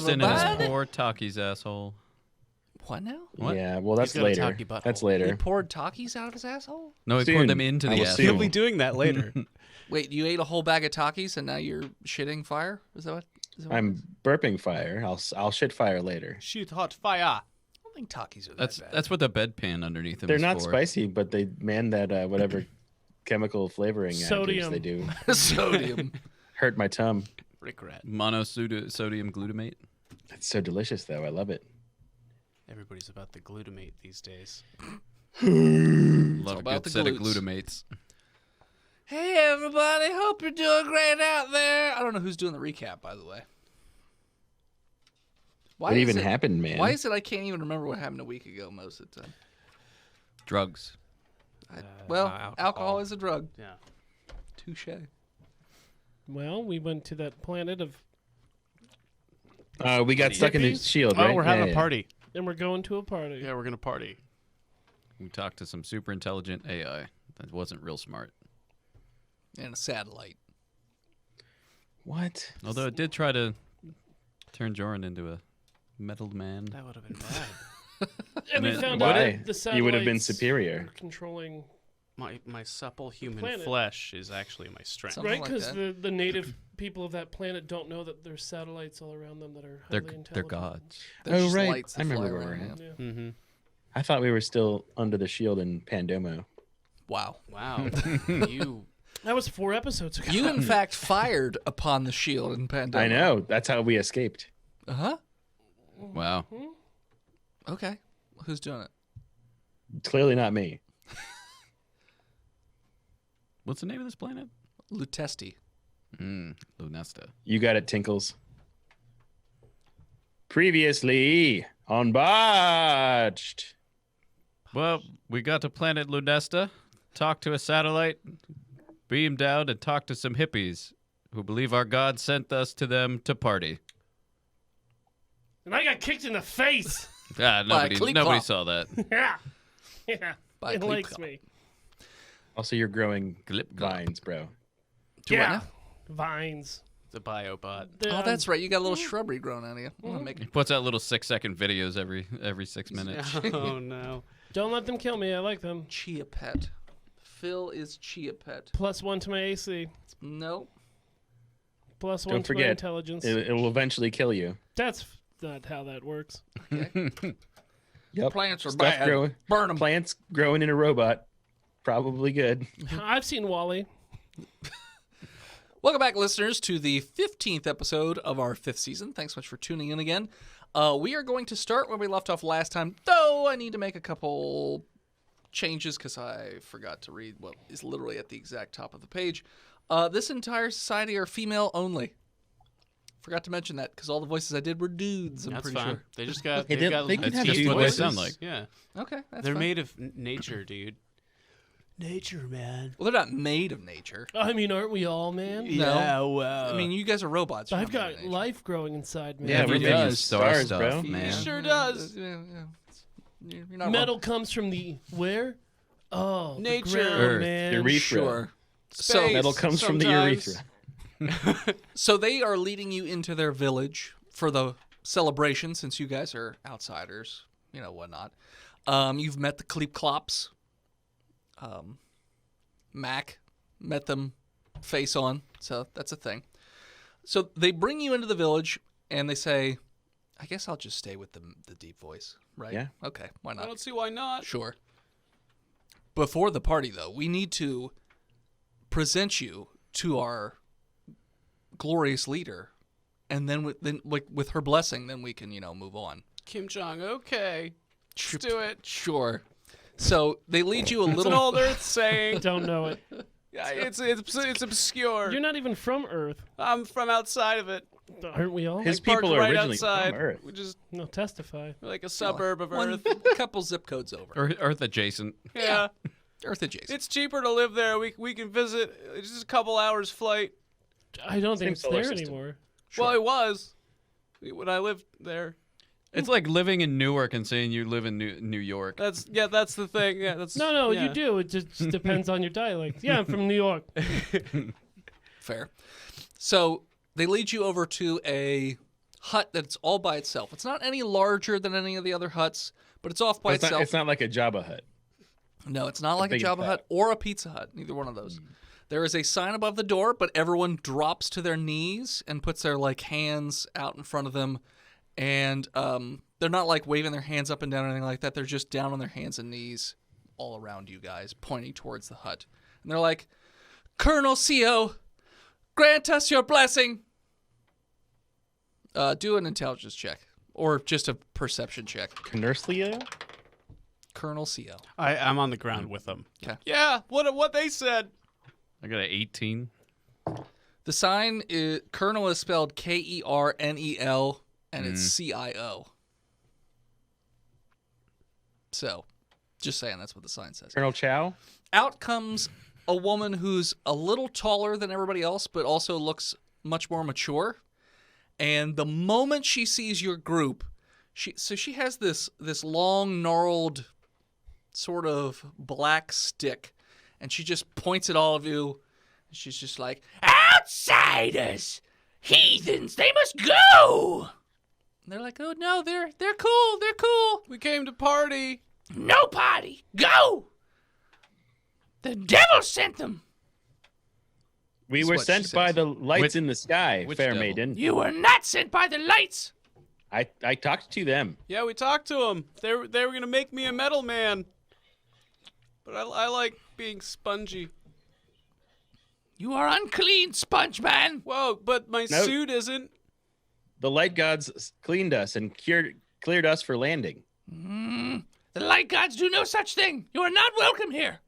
piston in his poor Taki's asshole. What now? What? Yeah, well, that's later. That's He later. poured Takis out of his asshole? No, he Soon. poured them into I the will asshole. soon. He'll be doing that later. Wait, you ate a whole bag of Takis and now you're shitting fire? Is that what? I'm burping fire. I'll shit fire later. Shoot hot fire. I don't think Takis are that bad. That's what the bedpan underneath them They're is not for. spicy, but they man that whatever chemical flavoring additives Sodium. they do Sodium. hurt my tongue. Regret. Monosodium glutamate. It's so delicious, though. I love it. Everybody's about the glutamate these days. Love a about good the set of glutes. glutamates. Hey, everybody. Hope you're doing great out there. I don't know who's doing the recap, by the way. Why What is even it- happened, man? Why is it I can't even remember what happened a week ago most of the time? Drugs. Alcohol is a drug. Yeah. Touche. Well, we went to that planet of, we got stuck in the Hippies? shield, Oh, right? we're having Yeah, a party. and we're going to a party. Yeah, we're gonna party. We talked to some super intelligent AI that wasn't real smart. And a satellite. What? Although it did try to turn Joran into a metal man. That would have been bad. And we Then found why? out that the You would have been satellites superior. are controlling, My supple human Planet. flesh is actually my strength. Something right? like Because that. the native people of that planet don't know that there's satellites all around them that are highly They're intelligent. gods. There's Oh, just right. lights that I remember fly where we're around, at. yeah. Mm-hmm. I thought we were still under the shield in Pandomo. Wow. Wow. you. That was 4 episodes ago. You, in fact, fired upon the shield in Pandora. I know. That's how we escaped. Uh-huh. Wow. Okay. Who's doing it? Clearly not me. What's the name of this planet? Lutestea. Lunesta. You got it, Tinkles. Previously on Botched. Well, we got to planet Lunesta, talked to a satellite, beamed out, and talked to some hippies who believe our god sent us to them to party. And I got kicked in the face. Nobody Cleep-clop. saw that. Yeah. Yeah. By It likes Cleep-clop. me. Also, you're growing Glip-glop. vines, bro. Do what Yeah. now? Vines. The biobot. Oh, that's right. You got a little shrubbery growing out of you. I'm gonna make He puts out little 6-second videos every 6 minutes. Oh no. Don't let them kill me. I like them. Chia Pet. Phil is Chia Pet. +1 to my AC. Nope. +1 Don't to my forget, intelligence. it will eventually kill you. That's not how that works. Yep. Plants are Stuff bad. growing. Burn them. Plants growing in a robot. Probably good. I've seen Wally. Welcome back, listeners, to the 15th episode of our 5th season. Thanks so much for tuning in again. We are going to start where we left off last time, though I need to make a couple changes because I forgot to read what is literally at the exact top of the page. This entire society are female only. Forgot to mention that because all the voices I did were dudes, I'm That's pretty fine. sure. They just got. Hey, They've they- got they can it's have just dude what voices. they sound like. Yeah. Okay, that's They're fine. made of nature, dude. Nature, man. Well, they're not made of nature. I mean, aren't we all, man? No. wow. I mean, you guys are robots. You're I've not made got of nature. life growing inside me. Yeah, Everything does. is star Stars, stuff, bro. man. Sure does. Yeah. You're not Metal wrong. comes from the where? Oh, the Nature. ground, Earth. man. Urethra. Sure. Space. Metal comes from the sometimes. urethra. So they are leading you into their village for the celebration, since you guys are outsiders, whatnot. You've met the Cleep-clops. Mac met them face on, so that's a thing. So they bring you into the village, and they say, I guess I'll just stay with the deep voice, right? Yeah. Okay, why I not? don't see why not. Sure. Before the party, though, we need to present you to our glorious leader, and then with her blessing, then we can move on. Kim Jong. Okay. Let's do it. Sure. So they lead you a It's little. an old Earth saying. Don't know it. Yeah, it's obscure. You're not even from Earth, I'm from outside of it. aren't we all? His Parked people are right originally outside. from Earth. We just No, testify. we're like a suburb of one Earth. couple zip codes over. Earth adjacent. Yeah. Earth adjacent. It's cheaper to live there. We can visit. It's just a couple hours flight. I don't think Same it's solar there system. anymore. Well, it was when I lived there. It's like living in Newark and saying you live in New York. That's the thing. Yeah, that's No, yeah. you do. It just depends on your dialect. Yeah, I'm from New York. Fair. So they lead you over to a hut that's all by itself. It's not any larger than any of the other huts, but it's off by itself. It's not like a Jabba hut. No, it's not like a Jabba Hut or a Pizza Hut. Neither one of those. There is a sign above the door, but everyone drops to their knees and puts their hands out in front of them, and they're not waving their hands up and down or anything like that. They're just down on their hands and knees all around you guys, pointing towards the hut. And they're like, Colonel CO, grant us your blessing. Do an intelligence check, or just a perception check. Colonel Colonel CO. I'm on the ground with them. Okay. Yeah, what they said. I got an 18. The sign is Colonel is spelled Kernel, and it's CIO. So, just saying, that's what the sign says. Colonel Chow. Out comes a woman who's a little taller than everybody else, but also looks much more mature. And the moment she sees your group, she has this long, gnarled, sort of black stick, and she just points at all of you. She's just like, outsiders, heathens, they must go. And they're like, oh no, they're cool. We came to party. No party, go. The devil sent them. We That's were what she sent by says. the lights in the sky, which fair devil? maiden. You were not sent by the lights. I talked to them. Yeah, we talked to them. They were gonna make me a metal man, but I like being spongy. You are unclean, sponge man. Whoa, but my Nope. suit isn't. The light gods cleaned us and cleared us for landing. The light gods do no such thing. You are not welcome here.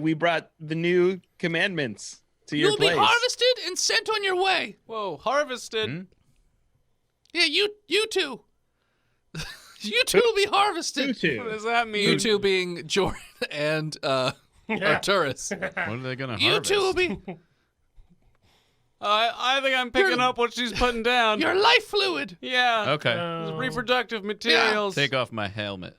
We brought the new commandments to your You'll place. be harvested and sent on your way. Whoa, harvested. Yeah, you two. You two will be harvested. You two. What does that mean? You two being Jordan and Arturus. What are they going to You harvest? two will be I think I'm picking up what she's putting down. your life fluid. Yeah. Okay. Reproductive materials. Take off my helmet.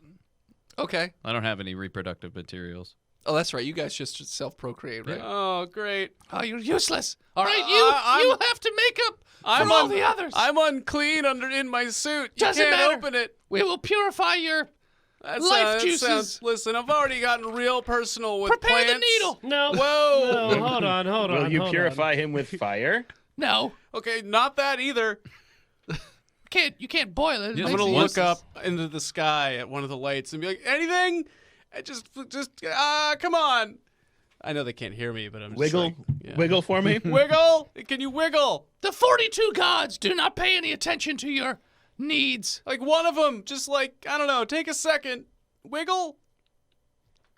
Okay. I don't have any reproductive materials. Oh, that's right. You guys just self-procreate, right? Oh, great. Oh, you're useless. All right, you have to make up from all the others. I'm unclean in my suit. You Doesn't can't matter. open it. We will purify your life juices. Listen, I've already gotten real personal with Prepare plants. the needle. No. Whoa. No, hold on. Will you hold purify him with fire? No, Okay, not that either. you can't boil it. It You I'm makes gonna it look useless. up into the sky at one of the lights and be like, anything? Just come on. I know they can't hear me, but I'm just Wiggle, like, yeah. wiggle for me. Wiggle? Can you wiggle? The 42 gods do not pay any attention to your needs. Like one of them, just like, I don't know, take a second. Wiggle?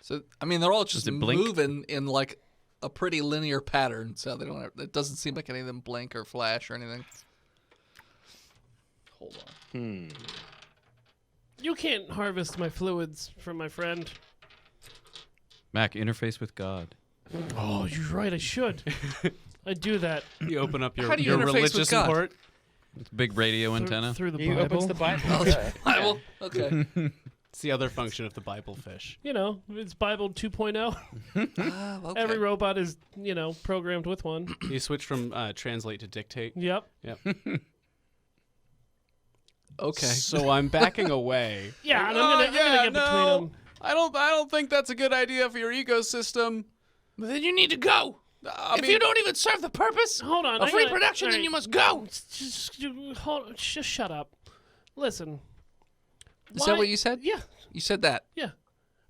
So I mean, they're all just Does it blink? moving in like a pretty linear pattern. So they don't. It doesn't seem like any of them blink or flash or anything. Hold on. You can't harvest my fluids from my friend. Mac, interface with God. Oh, you're right. I should. I do that You open up How do you your interface with religious God? import. It's a big radio antenna. through the He Bible. opens the Bible. Bible. Okay. It's the other function of the Bible fish. You know, it's Bible 2.0. Okay. Every robot is, programmed with one. You switch from translate to dictate. Yep. Yep. Okay. So I'm backing away. Yeah, and I'm gonna get between them. I don't think that's a good idea for your ecosystem. But then you need to go. If you don't even serve the purpose Hold on. of I gotta- reproduction, then alright. you must go. Just shut up. Listen. Is that what you said? Yeah. You said that. Yeah.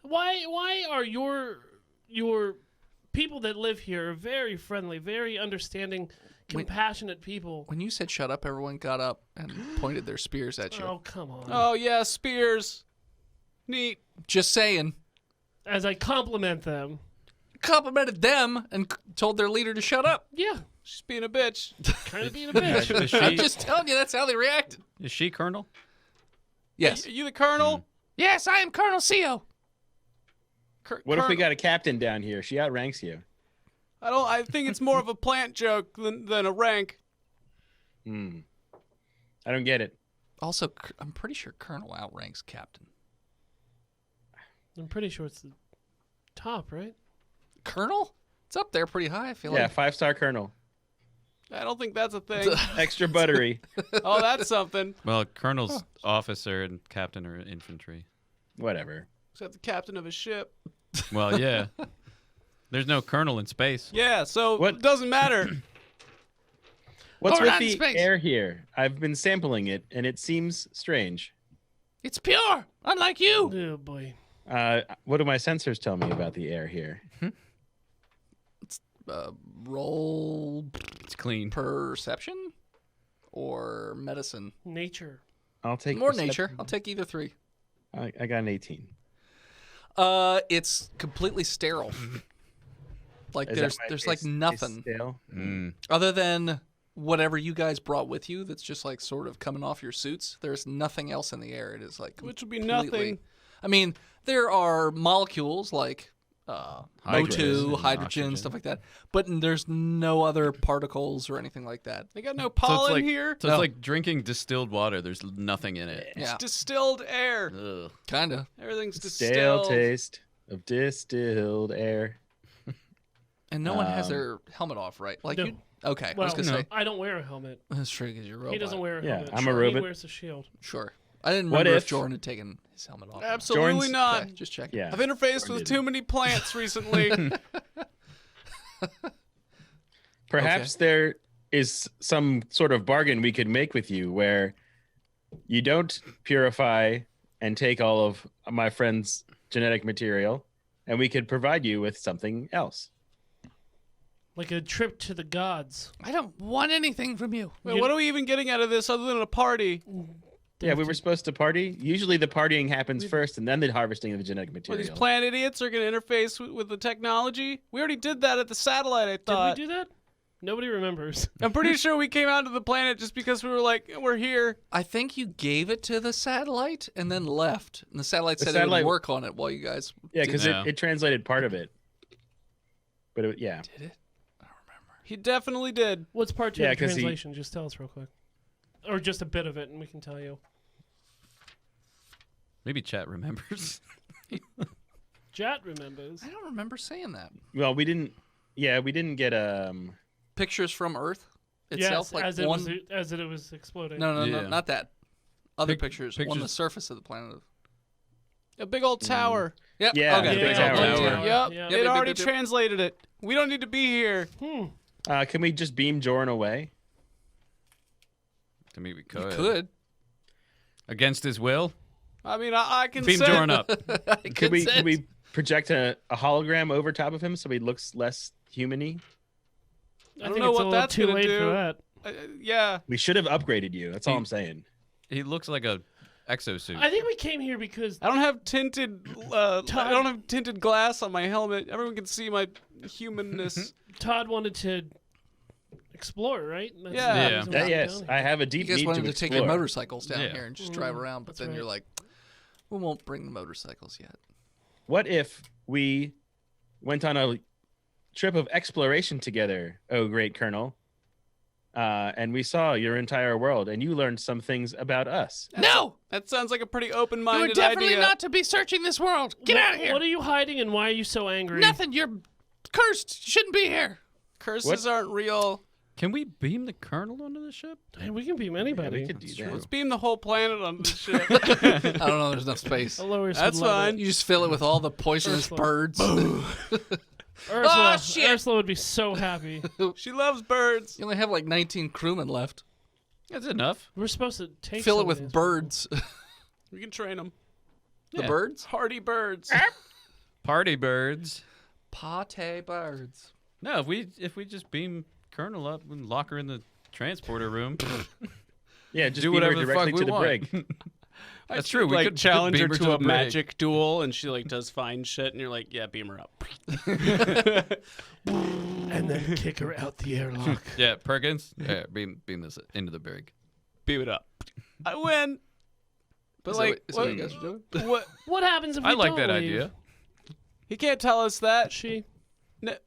Why are your people that live here very friendly, very understanding, compassionate people? When you said shut up, everyone got up and pointed their spears at you. Oh, come on. Oh yeah, spears. Neat. Just saying. As I compliment them. Complimented them and told their leader to shut up. Yeah. She's being a bitch. Kind of being a bitch. Is I'm she, just telling you, that's how they reacted. is she Colonel? Yes. Are you the colonel? Yes, I am Colonel CO. What if we got a captain down here? She outranks you. I think it's more of a plant joke than a rank. I don't get it. Also, I'm pretty sure Colonel outranks Captain. I'm pretty sure it's the top, right? Colonel? It's up there pretty high, I feel Yeah, like. 5-star colonel. I don't think that's a thing. Extra buttery. Oh, that's something. Well, colonel's officer and captain are infantry. Whatever. Except the captain of a ship. Well, yeah. There's no colonel in space. Yeah, so What- it doesn't matter. What's we're with not in the space. air here? I've been sampling it, and it seems strange. It's pure, unlike you. Oh boy. What do my sensors tell me about the air here? Roll It's clean. perception or medicine. Nature. I'll take More perception. nature. I'll take either 3. I got an 18. It's completely sterile. Like Is there's that why there's it like tastes nothing stale? other than whatever you guys brought with you. That's just like sort of coming off your suits. There's nothing else in the air. It is like Which would be completely- nothing. I mean, there are molecules like Hydrogen O2, and hydrogen, oxygen. stuff like that, but there's no other particles or anything like that. They got no So it's pollen like, here. So No. it's like drinking distilled water. There's nothing in it. Yeah, It's distilled air. Ugh. kind of. Everything's Stale distilled. taste of distilled air. And no one has their helmet off, right? Like No. you. Okay, I Well, was gonna say I don't wear a helmet. that's true because you're a robot. He doesn't wear a Yeah, helmet. I'm a He robot. wears a shield. Sure. I didn't What remember if if- Jordan had taken his helmet off. Absolutely Jordan's- not. Okay, just checking. Yeah. I've interfaced Jordan with didn't. too many plants recently. Perhaps there is some sort of bargain we could make with you where you don't purify and take all of my friend's genetic material, and we could provide you with something else. Like a trip to the gods. I don't want anything from you. Wait, what are we even getting out of this other than a party? Yeah, we were supposed to party. Usually the partying happens first and then the harvesting of the genetic Well, material. these plant idiots are going to interface with the technology. We already did that at the satellite, I Did thought. we do that? Nobody remembers. I'm pretty sure we came out to the planet just because we were like, we're here. I think you gave it to the satellite and then left. And the satellite The said it satellite- would work on it while you guys Yeah, did because Yeah. it translated part of it. But yeah. did it. I don't remember. He definitely did. What's part 2 Yeah, of the 'cause he- translation? Just tell us real quick. Or just a bit of it, and we can tell you. Maybe chat remembers. Jat remembers. I don't remember saying that. Well, we didn't get Pictures from Earth Yes, itself, like as it was exploding. No, Yeah. not that. Other Pic- pictures on the pictures- surface of the planet. A big old tower. Yep. Yeah, Okay. the big Yeah, tower. tower. Yep. Yeah. It Yep, yep, already yep, yep. translated it. We don't need to be here. can we just beam Joran away? To me, we You could. could. Against his will. I mean, I can Beam say Joran up. Could we project a hologram over top of him so he looks less human-y? I don't think know it's what a little that's too gonna late do. for that. Yeah. We should have upgraded you. That's all I'm saying. He looks like a exosuit. I think we came here because I don't have tinted. I don't have tinted glass on my helmet. Everyone can see my humanness. Todd wanted to explore, right? That's Yeah. the Yeah. reason Yeah, we're yes, down I here. have a You deep guys need wanted to to take explore. your motorcycles down Yeah. here and just drive around, but That's then right. you're like, we won't bring the motorcycles yet. What if we went on a trip of exploration together, oh great Colonel, and we saw your entire world, and you learned some things about us? No! That sounds like a pretty You open-minded were definitely idea. not to be searching this world. Get out of here! What are you hiding, and why are you so angry? Nothing. You're cursed. You shouldn't be here. Curses aren't real. Can we beam the colonel onto the ship? Hey, we can beam Yeah, anybody. we could do that. Let's beam the whole planet on this ship. I don't know. There's enough space. The lowers That's would love fine. You just fill it with all the poisonous Ursula. birds. Ursula, shit. Ursula would be so happy. She loves birds. You only have like 19 crewmen left. That's enough. We're supposed to take Fill it some of with these. birds. We can train them. The Yeah. birds? Hardy birds. Party birds. Pate birds. No, if we just beam Colonel up and lock her in the transporter room, Yeah, just do beam her whatever the fuck directly we to the want. brig. That's true. We like could challenge her beam to a a brig. magic duel, and she like does fine shit, and you're like, yeah, beam her up. And then kick her out the airlock. Yeah, Perkins. Yeah, beam this into the brig. Beam it up. I win. But Is like, that what you guys are doing? what? What happens if we I like don't that leave? idea. He can't tell us that. She.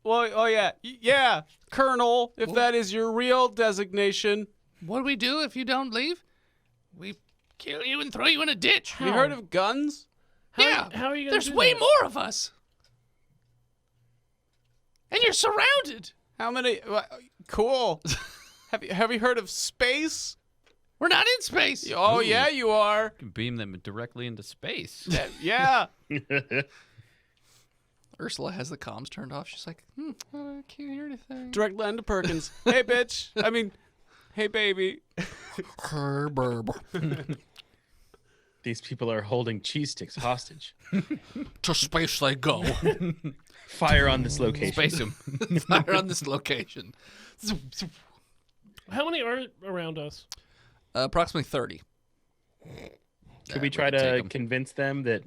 Well, oh yeah, yeah, Colonel. If that is your real designation, What do we do if you don't leave? We kill you and throw you in a ditch. you heard of guns? Yeah. How are you gonna There's do way that? more of us. And you're surrounded. How many? Cool. Have you heard of space? We're not in space. Oh, yeah, you are. Can beam them directly into space. Yeah. Ursula has the comms turned off. She's like, I can't hear anything. Direct line to Perkins. Hey, bitch. I mean, hey, baby. These people are holding cheese sticks hostage. To space they go. Fire on this location. Space them. Fire on this location. How many are around us? Approximately 30. Could we try to convince them that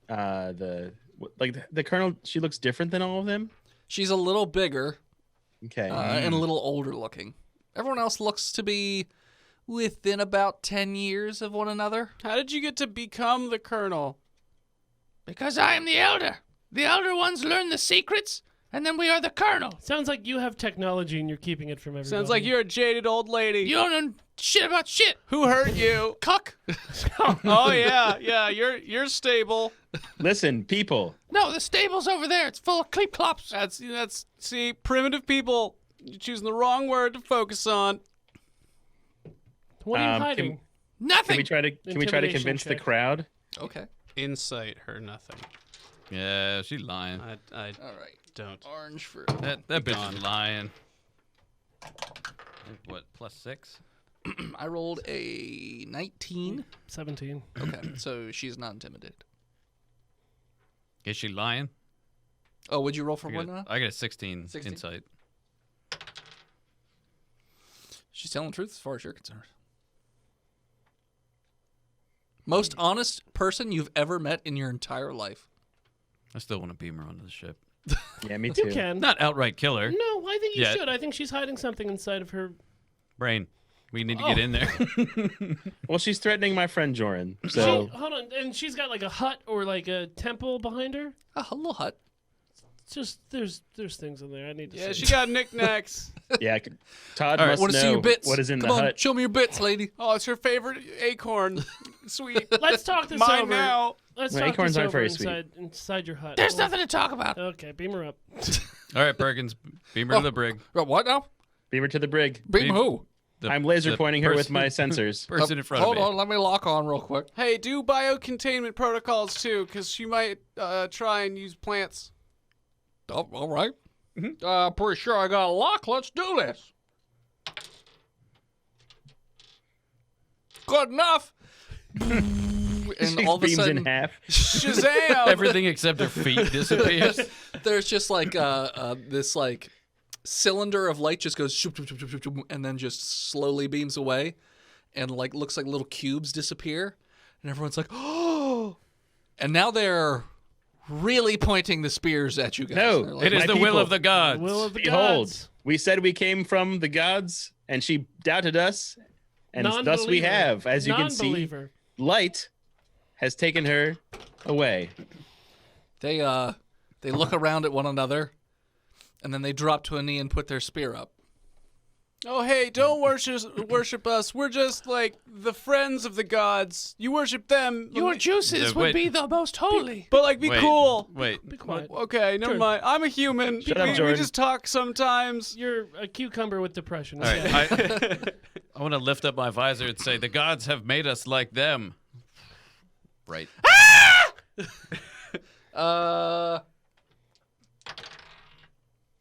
the colonel, she looks different than all of them? She's a little bigger Okay. and a little older looking. Everyone else looks to be within about 10 years of one another. How did you get to become the colonel? Because I am the elder. The elder ones learn the secrets, and then we are the colonel. Sounds like you have technology and you're keeping it from everybody. Sounds like you're a jaded old lady. You don't know shit about shit. Who hurt you? Cuck. Oh, yeah. You're stable. Listen, people. No, the stable's over there. It's full of cleep clops. That's see, primitive people. You're choosing the wrong word to focus on. What are you can- hiding? Nothing. Can we try to Intimidation convince the check. crowd? Okay. Insight her nothing. Yeah, she's lying. I All right. don't. Orange fruit. That bitch is lying. What, +6? I rolled a 19. 17. Okay, so she's not intimidated. Is she lying? Oh, would you roll for I one got, now? I got a 16, 16? insight. She's telling the truth as far as you're concerned. Most honest person you've ever met in your entire life. I still want to beam her onto the ship. Yeah, me too. You can. Not outright kill her. No, I think you Yeah. should. I think she's hiding something inside of her. Brain. We need to get in there. Well, she's threatening my friend Joran. So Hold on, and she's got like a hut or like a temple behind her. A little hut. It's just there's things in there. I need to. Yeah, see. she got knick-knacks. yeah, Todd All right, must Want to see know your bits? what is in Come the on, hut. show me your bits, lady. Oh, it's her favorite acorn. Sweet. Let's talk this Mine over. now. Let's My talk acorns this aren't over very sweet. inside your hut. There's Well, nothing to talk about. Okay, beam her up. All right, Perkins, beam her to the brig. What now? Beam her to the brig. Beam Beam- who? I'm laser pointing her with person- my sensors. Person in front Hold of me. on, let me lock on real quick. Hey, do biocontainment protocols too, because she might try and use plants. Oh, all right. Pretty sure I got a lock. Let's do this. Good enough. And She all of a beams sudden, in half. Shazam! Everything except her feet disappears. there's just like this like cylinder of light just goes shoop, shoop, shoop, shoop, shoop, shoop, and then just slowly beams away, and like looks like little cubes disappear, and everyone's like, oh! And now they're really pointing the spears at you guys. No, They're like, It is My the will people. of the gods. Will of the Behold, gods. we said we came from the gods, and she doubted us, and thus we Non-believer. have. As you can see, Non-believer. light has taken her away. They look around at one another, and then they drop to a knee and put their spear up. Oh, hey, don't worship us. We're just like the friends of the gods. You worship them. Your juices would wait. be the most holy. But like, be Wait, cool. Wait. Be quiet. Okay, never Sure. mind. I'm a human. Shut up, we Jordan. just talk sometimes. You're a cucumber with depression. All right. Yeah. I want to lift up my visor and say, the gods have made us like them. Right.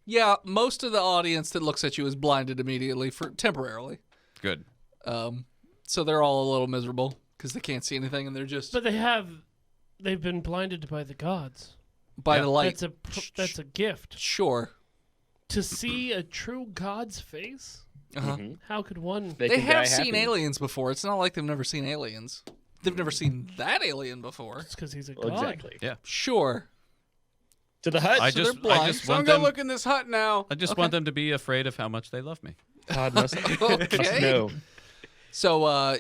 Yeah, most of the audience that looks at you is blinded immediately for temporarily. Good. So they're all a little miserable because they can't see anything, and they're just But they've been blinded by the gods. by Yeah. the light. That's a gift. Sure. To see a true god's face? Uh-huh. How could one? They can die have seen happy. aliens before. It's not like they've never seen aliens. They've never seen that alien before. It's because he's a Well, god. exactly. Yeah. Sure. To the hut. I they're just blind. want Someone go them. look in this hut now. I just want them to be afraid of how much they love me. Todd must Okay. know. So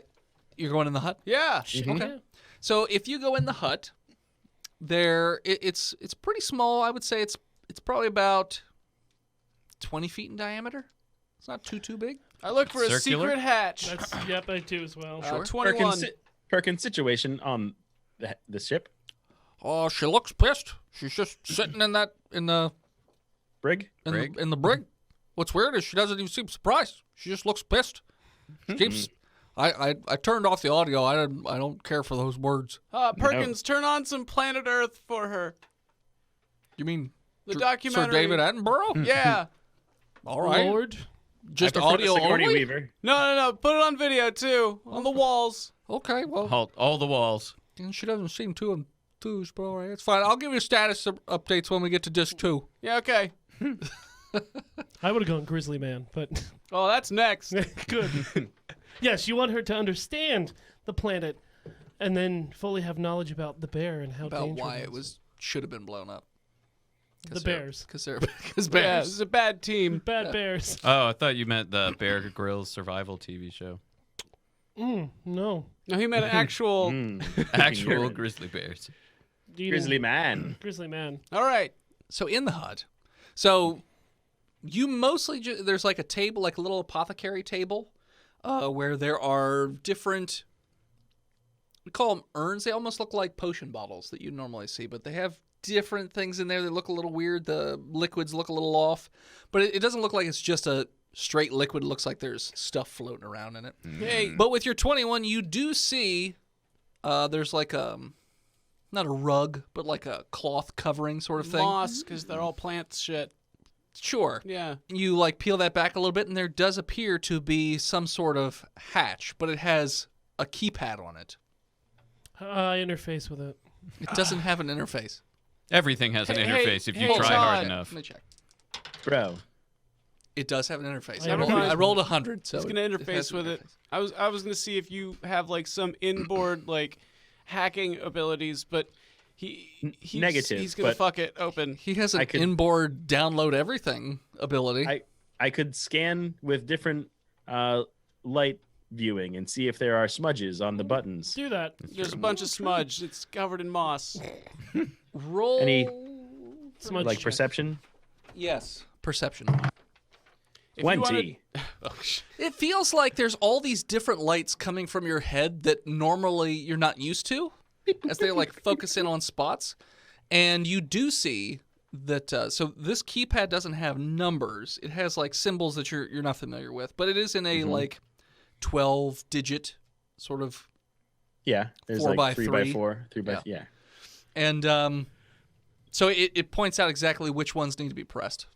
you're going in the hut? Yeah. Okay. So if you go in the hut, it's pretty small. I would say it's probably about 20 feet in diameter. It's not too big. I look for a Circular? secret hatch. That's yep, I do as well. Sure. 21. Perkins' situation on the ship. Oh, she looks pissed. She's just sitting in the Brig? Brig? in the brig. What's weird is she doesn't even seem surprised. She just looks pissed. She keeps. I turned off the audio. I don't care for those words. Perkins, turn on some Planet Earth for her. You mean The Sir documentary. David Attenborough? Yeah. All right. Lord. Just I prefer audio the Sigourney only? Weaver. No. Put it on video too, on the walls. Okay, well, Halt all the walls. she doesn't seem too enthused, but all right, it's fine. I'll give you status updates when we get to disc 2. Yeah. Okay. I would have gone Grizzly Man, but Oh, that's next. good. Yes, you want her to understand the planet and then fully have knowledge about the bear and how About dangerous why it should have been blown up. The bears. Because Yeah, bears. this is a bad team. Bad bears. Oh, I thought you meant the Bear Grylls survival TV show. No. No, he meant actual. Actual grizzly bears. Eating- Grizzly man. Grizzly Man. All right. So in the HUD, so you mostly there's like a table, like a little apothecary table, where there are different. We call them urns. They almost look like potion bottles that you normally see, but they have different things in there. They look a little weird. The liquids look a little off, but it doesn't look like it's just a straight liquid. It looks like there's stuff floating around in it. Hey, But with your 21, you do see there's like not a rug, but like a cloth covering sort of thing. moss, because they're all plants shit. Sure. Yeah. You like peel that back a little bit, and there does appear to be some sort of hatch, but it has a keypad on it. Interface with it. It doesn't have an interface. Everything has an Hey, interface if you hey, try Todd. hard Let enough. me check. Bro. It does have an interface. I I rolled 100, so It's gonna it interface has an with it. interface. I was gonna see if you have like some inboard like hacking abilities, but he's Negative, He's gonna but- fuck it open. He has an I could- inboard download everything ability. I could scan with different light viewing and see if there are smudges on the buttons. Do that. There's a bunch of smudge. It's covered in moss. Roll. Any- Smudge Like check. perception? Yes. Perception. If you wanted- 20. It feels like there's all these different lights coming from your head that normally you're not used to, as they like focus in on spots. And you do see that. So this keypad doesn't have numbers; it has like symbols that you're not familiar with. But it is in a like 12-digit sort of. Yeah. There's 4 like by 3 3. by 4, 3 by Yeah. yeah. And so it points out exactly which ones need to be pressed.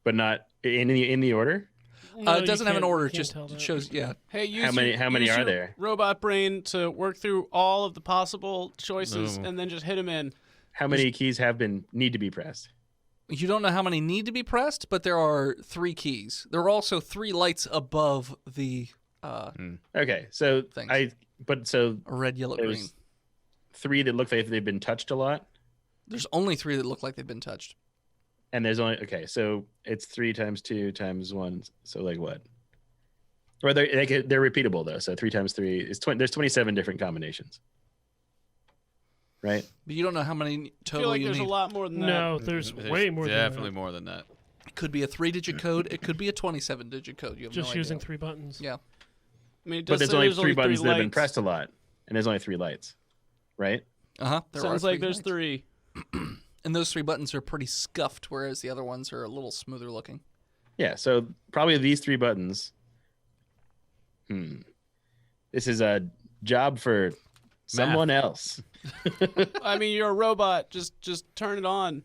But not in the order. No, It you doesn't have an can't- order; you it can't just tell that. shows. Yeah. Hey, use How many use are your there? Robot brain to work through all of the possible choices Ooh. and then just hit them in. How many keys need to be pressed? You don't know how many need to be pressed, but there are 3 keys. There are also 3 lights above the Okay, so Thanks. red, yellow, there's green. 3 that look like they've been touched a lot, There's only 3 that look like they've been touched. and there's only so it's 3 times 2 times 1. So like what? Or they're repeatable though. So 3 times 3 is 20. There's 27 different combinations, right? But you don't know how many I feel total like you there's need. a lot more than that. No, there's way more Definitely than more than that. It could be a 3-digit code. It could be a 27-digit code. You have that. Just no using idea. 3 buttons. Yeah. I mean, it But does there's say only 3 buttons that have been lights. pressed a lot, and there's only 3 lights, right? Uh-huh. Sounds like there's 3. And those 3 buttons are pretty scuffed, whereas the other ones are a little smoother looking. Yeah. So probably these 3 buttons. This is a job for someone else. I mean, you're a robot. Just turn it on.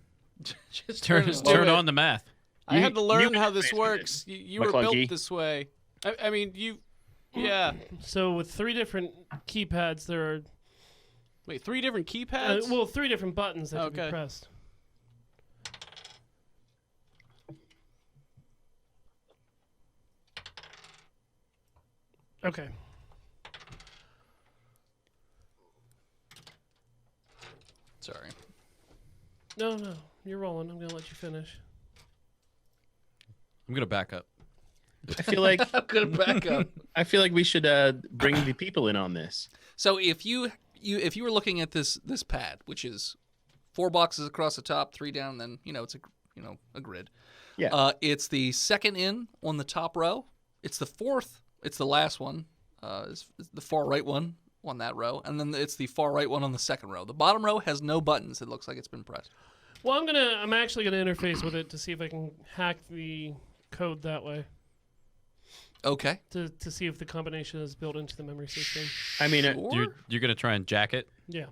Just Turn it turn on the math. I had to learn you how this interface with works. You were McClunky. built this way. I mean, yeah. So with 3 different keypads, there are Wait, 3 different keypads? 3 different buttons that can Okay. be pressed. Okay. Sorry. No, you're rolling. I'm gonna let you finish. I'm gonna back up. I feel like I'm gonna back up. I feel like we should bring the people in on this. So if you were looking at this pad, which is 4 boxes across the top, 3 down, then it's a grid. Yeah. It's the second in on the top row. It's the fourth. It's the last one. Is the far right one on that row, and then it's the far right one on the second row. The bottom row has no buttons. It looks like it's been pressed. Well, I'm actually gonna interface with it to see if I can hack the code that way Okay. to see if the combination is built into the memory system. I mean, Sure. You're gonna try and jack it. Yeah,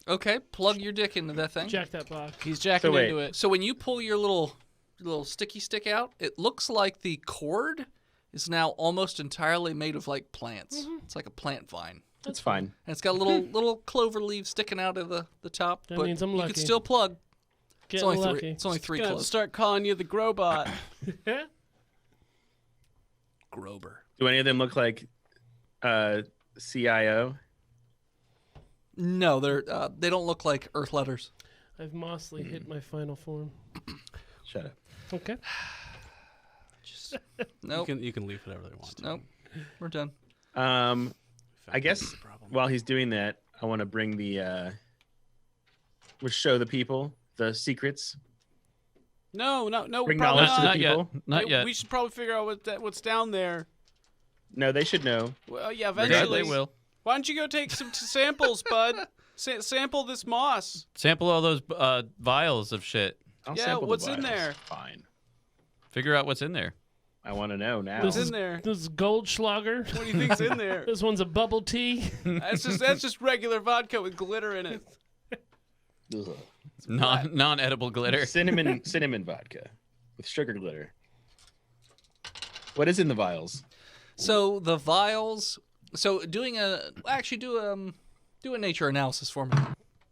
Okay. Plug your dick into that thing. jack that box. He's jacking So wait. into it. So when you pull your little sticky stick out, it looks like the cord is now almost entirely made of like plants. It's like a plant vine. it's fine. And it's got little clover leaves sticking out of the top. That but means I'm you lucky. can still plug. It's Getting only lucky. three. It's only three Gonna cloves. start calling you the Grobot. Grober. Do any of them look like CIO? No, they don't look like Earth letters. I've mossly hit my final form. Shut up. Okay. Nope. You can leave whatever they want. Nope. We're done. I guess while he's doing that, I want to bring we'll show the people the secrets. No. Bring Probably knowledge to the not. people. Not yet. We should probably figure out what's down there. No, they should know. Well, yeah, They eventually. will. Why don't you go take some samples, bud? Sample this moss. Sample all those vials of shit. I'll Yeah, sample the what's in vials. there? Fine. Figure out what's in there. I want to know now. What's in there? This is Goldschlager. What do you think's in there? This one's a bubble tea. That's just regular vodka with glitter in it. Ugh. Non-edible glitter. Cinnamon vodka with sugar glitter. What is in the vials? So the vials. So do a nature analysis for me.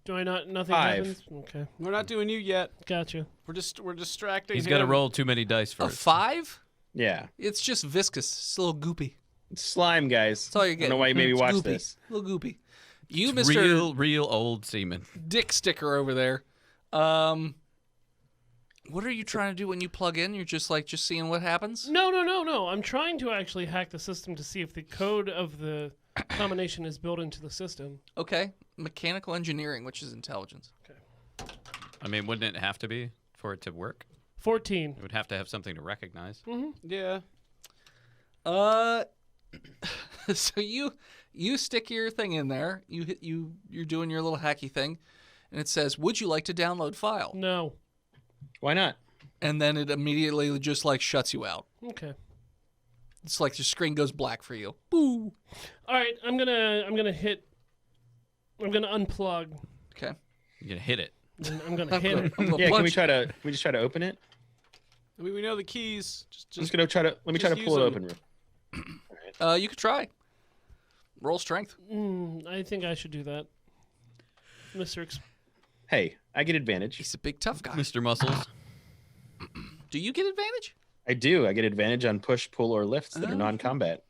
Do I not? Nothing 5. happens? Okay. We're not doing you yet. Gotcha. We're distracting. He's got to him. roll too many dice A first. 5? Yeah, It's just viscous. It's a little goopy. it's slime, guys. That's all you're I don't getting. know why you made me It's watch goopy. this. A little goopy. You, It's Mr. real old semen. Dick Sticker over there. What are you trying to do when you plug in? You're just seeing what happens? No. I'm trying to actually hack the system to see if the code of the combination is built into the system. Okay. Mechanical engineering, which is intelligence. I mean, wouldn't it have to be for it to work? 14. It would have to have something to recognize. Yeah. So you stick your thing in there. You're doing your little hacky thing, and it says, "Would you like to download file?" No. Why not? And then it immediately just like shuts you out. Okay. It's like your screen goes black for you. Boo. All right. I'm gonna unplug. Okay. You're gonna hit it. And I'm gonna hit it. I'm gonna Yeah, can we plunge- just try to open it? I mean, we know the keys. I'm Just just gonna try to let me try to just pull it use open. You could try. Roll strength. I think I should do that, Mr. Hey, I get advantage. He's a big tough guy. Mr. Muscles. Do you get advantage? I do. I get advantage on push, pull, or lifts that Oh. are non-combat.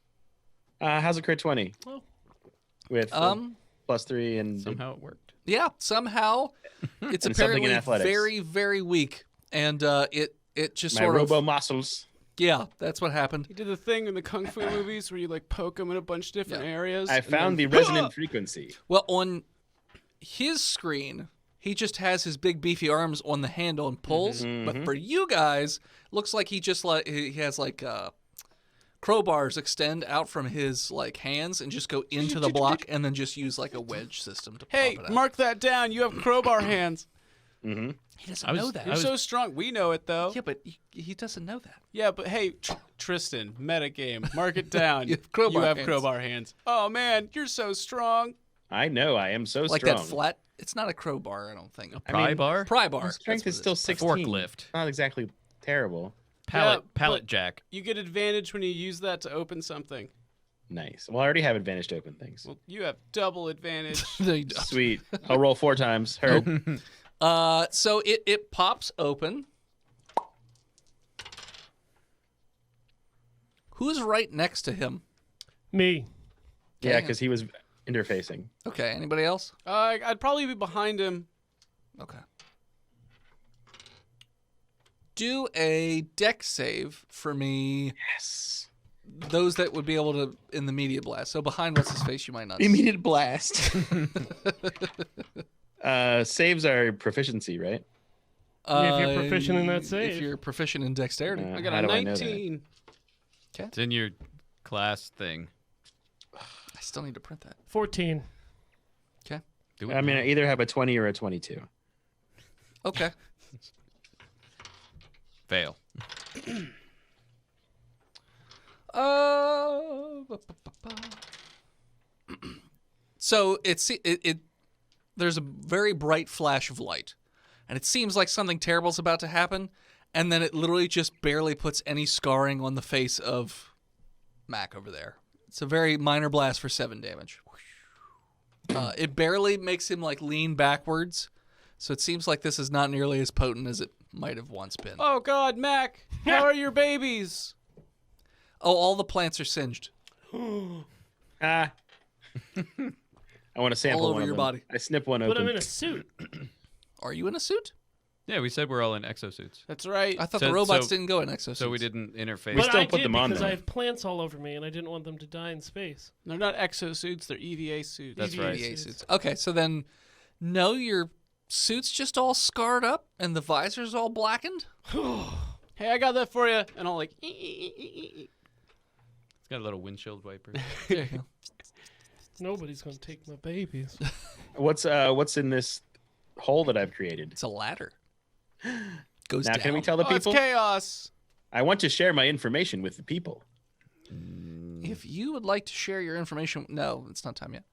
How's a crit 20? Oh. With +3 and Somehow it worked. Yeah. Somehow, it's And something in apparently athletics. very, very weak, and it just my sort robo of muscles. yeah. That's what happened. he did the thing in the kung fu movies where you like poke him in a bunch of different areas. I and found the then- resonant frequency. Well, on his screen, he just has his big beefy arms on the handle and pulls. But for you guys, looks like he has crowbars extend out from his like hands and just go into the block, and then just use like a wedge system to Hey, pop it out. mark that down. You have crowbar hands. He doesn't I was- know that. You're so strong. We know it though. Yeah, but he doesn't know that. Yeah, but hey, Tristan, metagame, mark it down. You have crowbar have hands. crowbar hands. Oh man, you're so strong. I know. I am so Like strong. that flat. It's not a crowbar, I don't think. Pry bar? Pry bar. My strength is still 16. Forklift. Not exactly terrible. Pallet Yeah, but- jack. You get advantage when you use that to open something. Nice. Well, I already have advantage to open things. Well, you have double advantage. No, you don't. Sweet. I'll roll 4 times. Heard. So it pops open. Who's right next to him? Me. Yeah, Damn. because he was interfacing. Okay, anybody else? I'd probably be behind him. Okay. Do a deck save for me. Yes. Those that would be able to in the media blast. So behind what's his face, you might not. Immediate blast. Saves are proficiency, right? If you're proficient in that save. If you're proficient in dexterity. I got How a do I know that? 19. It's in your class thing. I still need to print that. 14. Okay. Do it I mean, now. I either have a 20 or a 22. Okay. Fail. So there's a very bright flash of light, and it seems like something terrible's about to happen, and then it literally just barely puts any scarring on the face of Mac over there. It's a very minor blast for 7 damage. It barely makes him like lean backwards, so it seems like this is not nearly as potent as it might have once been. Oh God, Mac, how are your babies? Oh, all the plants are singed. Ah. I want to sample All over one of your them. body. I snip one Put open. him in a suit. Are you in a suit? Yeah, we said we're all in exosuits. That's right. I thought So- the robots so- didn't go in exosuits. So we didn't interface. But still I put did them on, because though. I have plants all over me, and I didn't want them to die in space. They're not exosuits. They're EVA suits. That's right. EVA suits. Okay, so then, no, your suit's just all scarred up and the visor's all blackened? Hey, I got that for you. And I'll like. It's got a little windshield wiper. There you go. Nobody's gonna take my babies. What's in this hole that I've created? It's a ladder. Goes Now, down. can we tell the Oh, it's people? chaos. I want to share my information with the people. If you would like to share your information, no, it's not time yet.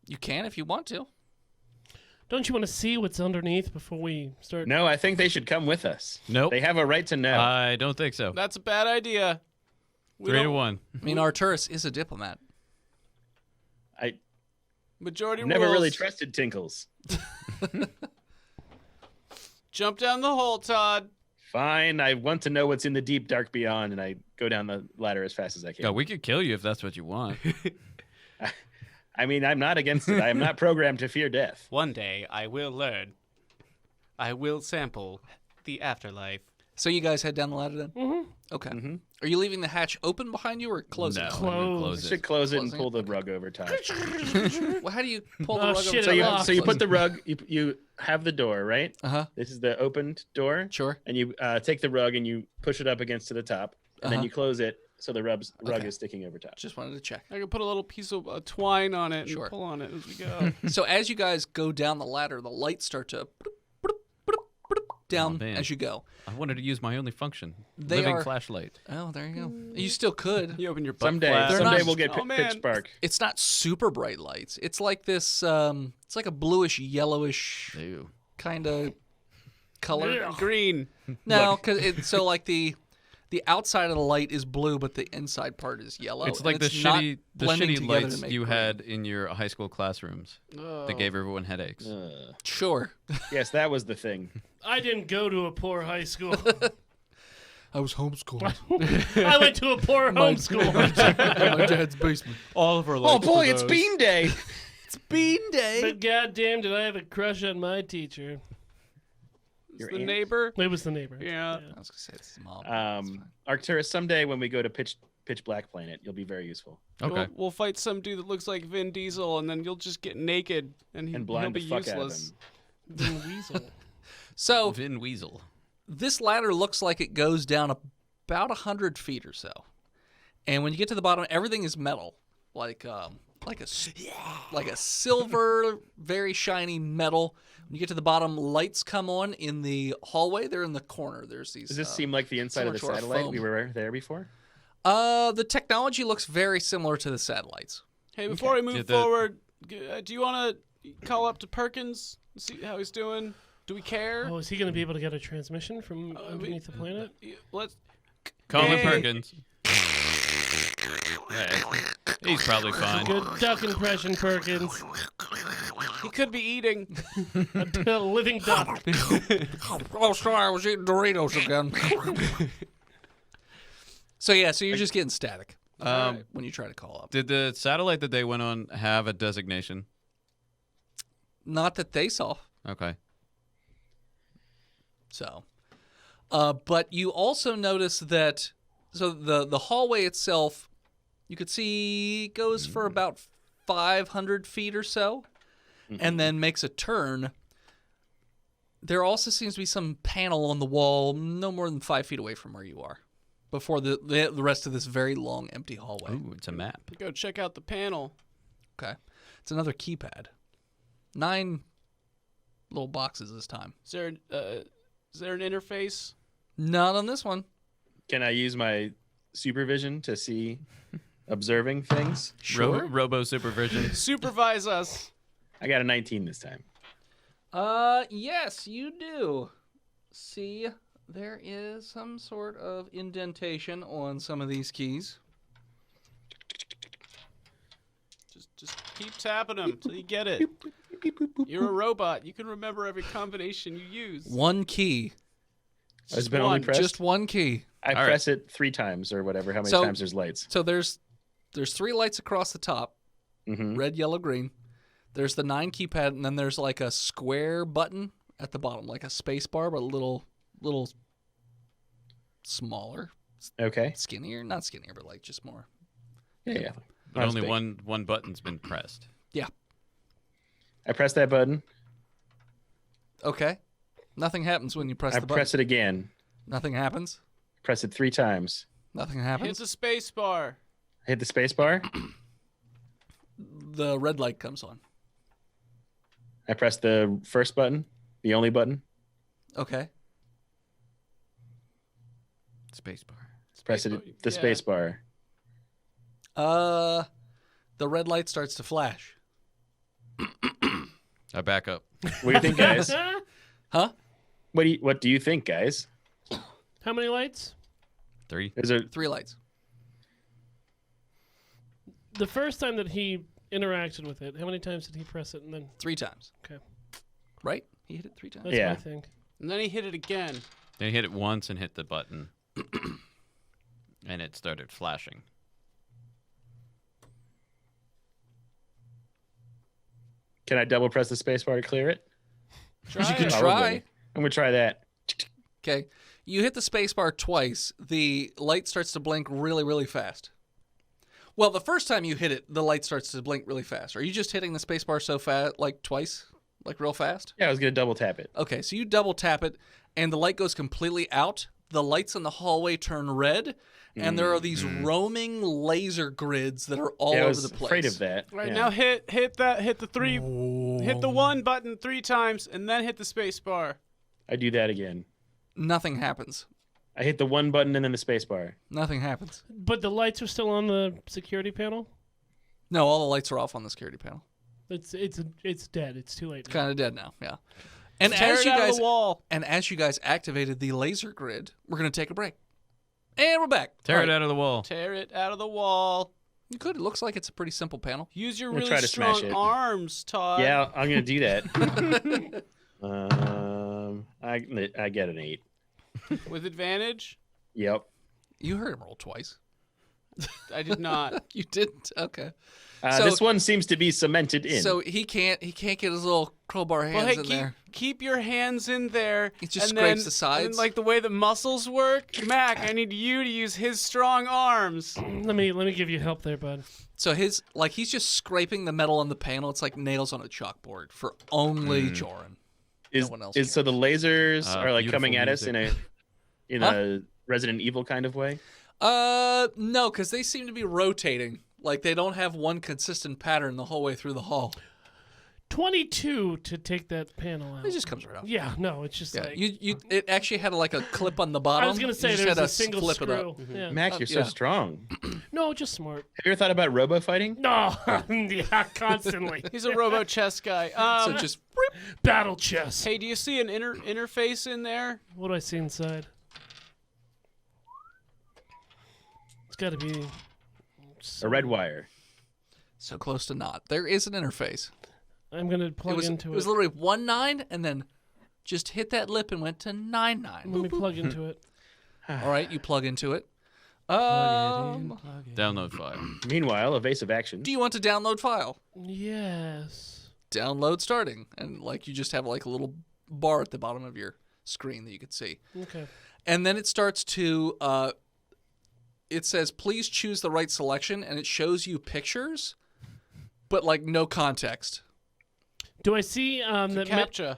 You can if you want to. Don't you want to see what's underneath before we start? No, I think they should come with us. Nope. They have a right to know. I don't think so. That's a bad idea. We 3 to don't- 1. I mean, Arturus is a diplomat. I Majority never rules. really trusted Tinkles. Jump down the hole, Todd. Fine, I want to know what's in the deep, dark beyond, and I go down the ladder as fast as I can. Yeah, we could kill you if that's what you want. I mean, I'm not against it. I am not programmed to fear death. One day I will learn. I will sample the afterlife. So you guys head down the ladder then? Mm-hmm. Okay. Mhm. Are you leaving the hatch open behind you or closing No, it? I'm gonna Close. close Should it. close it and Closing pull it? the rug over top. Well, how do you pull the Oh, rug shit, over? So it you locked. so you put the rug. You have the door, right? Uh-huh. This is the opened door, Sure. and you take the rug and you push it up against to the top, and then Uh-huh. you close it so the rug Okay. is sticking over top. Just wanted to check. I can put a little piece of twine on it and Sure. pull on it as we go. So as you guys go down the ladder, the lights start to down Oh, man. as you go. I wanted to use my only function. They Living are- flashlight. Oh, there you go. You still could. You open your butt Someday, flap. They're someday not- we'll get Oh, man. pitch spark. It's not super bright lights. It's like this. It's like a bluish, yellowish Ew. kind of color. Yeah. Green. No, because so like the outside of the light is blue, but the inside part is yellow. It's and like the it's not blending shitty together to lights make you green. had in your high school classrooms Oh. that gave everyone headaches. Sure. Yes, that was the thing. I didn't go to a poor high school. I was homeschooled I went to a poor homeschool. in my dad's basement. All of our Oh boy, it's Bean Day. It's Bean Day. But goddamn, did I have a crush on my teacher? Your the aunt? neighbor. It was the neighbor. Yeah. I was gonna say it's his mom. That's fine. Arcturus, someday when we go to pitch black planet, you'll be very useful. Okay. We'll fight some dude that looks like Vin Diesel, and then you'll just get naked, and And he'll blind be the fuck out of useless. him. Vin Weasel. So Vin Weasel. this ladder looks like it goes down about 100 feet or so, and when you get to the bottom, everything is metal, like a silver, very shiny metal. When you get to the bottom, lights come on in the hallway. They're in the corner. There's these. Does this seem like the inside of the similar to our satellite foam. we were there before? The technology looks very similar to the satellites. Hey, before we move Did the- forward, do you want to call up to Perkins and see how he's doing? Do we care? Oh, is he going to be able to get a transmission from underneath the planet? Let's. Colin Hey. Perkins. Hey, he's probably fine. Good duck impression, Perkins. He could be eating. A living duck. Oh, sorry, I was eating Doritos again. So you're just getting static when you try to call up. Did the satellite that they went on have a designation? Not that they saw. Okay. So, but you also notice that the hallway itself, you could see goes for about 500 feet or so, and then makes a turn. There also seems to be some panel on the wall, no more than 5 feet away from where you are, before the rest of this very long empty hallway. Ooh, it's a map. Go check out the panel. Okay, it's another keypad. 9 little boxes this time. Is there an interface? Not on this one. Can I use my supervision to see observing things? Robo supervision. Supervise us. I got a 19 this time. Yes, you do. See, there is some sort of indentation on some of these keys. Just keep tapping them till you get it. You're a robot. You can remember every combination you use. One key. It's been only pressed? Just one key. I press it 3 times or whatever, how many times there's lights. So there's 3 lights across the top. Mm-hmm. Red, yellow, green. There's the 9 keypad, and then there's like a square button at the bottom, like a space bar, but a little smaller. Okay. Skinnier. Not skinnier, but like just more. Yeah. But Not only big. one button's been pressed. Yeah. I press that button. Okay. Nothing happens when you press I the button. press it again. Nothing happens. Press it 3 times. Nothing Hit happens. the space bar. Hit the space bar. The red light comes on. I press the first button, the only button. Okay. Space bar. Press it, the space bar. The red light starts to flash. I back up. What do you think, guys? Huh? What do you think, guys? How many lights? 3. Is there 3 lights. The first time that he interacted with it, how many times did he press it and then? 3 times. Okay. Right? He hit it 3 times. That's Yeah. my thing. And then he hit it again. Then he hit it once and hit the button. And it started flashing. Can I double press the space bar to clear it? You can Probably. try. I'm gonna try that. Okay. You hit the space bar twice. The light starts to blink really, really fast. Well, the first time you hit it, the light starts to blink really fast. Are you just hitting the space bar so fast, like twice, like real fast? Yeah, I was gonna double tap it. Okay, so you double tap it, and the light goes completely out. The lights in the hallway turn red, and there are these roaming laser grids that are all Yeah, I over was the place. afraid of that. Right Yeah. now, hit the 1 button 3 times, and then hit the space bar. I do that again. Nothing happens. I hit the 1 button and then the space bar. Nothing happens. But the lights are still on the security panel. No, all the lights are off on the security panel. It's dead. It's too late. It's kind of dead now. Yeah. And Tear as it you out of guys the wall. activated the laser grid, we're gonna take a break. And we're back. Tear All it right. out of the wall. Tear it out of the wall. You could. It looks like it's a pretty simple panel. Use your I'm gonna really try to smash strong it. arms, Todd. Yeah, I'm gonna do that. I get an 8. With advantage? Yep. You heard him roll twice. I did not. You didn't. Okay. This one seems to be cemented in. So he can't get his little crowbar hands Well, hey, in there. keep your hands in there. He just and scrapes then, the sides. And like the way the muscles work, Mac, I need you to use his strong arms. Let me give you help there, bud. So he's just scraping the metal on the panel. It's like nails on a chalkboard for only Joran. is, one else is so the lasers are like beautiful coming at us music. in Huh? a Resident Evil kind of way? No, because they seem to be rotating. Like they don't have one consistent pattern the whole way through the hall. 22 to take that panel out. It just comes right out. Yeah, no, it's just Yeah, like it actually had like a clip on the bottom. I was gonna say you just there's had a single flip screw. it up. Yeah. Mac, you're so yeah. strong. No, just smart. Have you ever thought about robo fighting? No, yeah, constantly. He's a robo chess guy. So just Battle chess. Hey, do you see an interface in there? What do I see inside? It's got to be A red wire. so close to not. There is an interface. I'm gonna plug It into was it. literally 1-9 and then just hit that lip and went to 9-9. Let me plug into it. All right, you plug into it. Download file. Meanwhile, evasive action. Do you want to download file? Yes. Download starting, and like you just have like a little bar at the bottom of your screen that you can see, Okay. and then it starts to. It says, "Please choose the right selection," and it shows you pictures, but like no context. Do I see that? Captcha.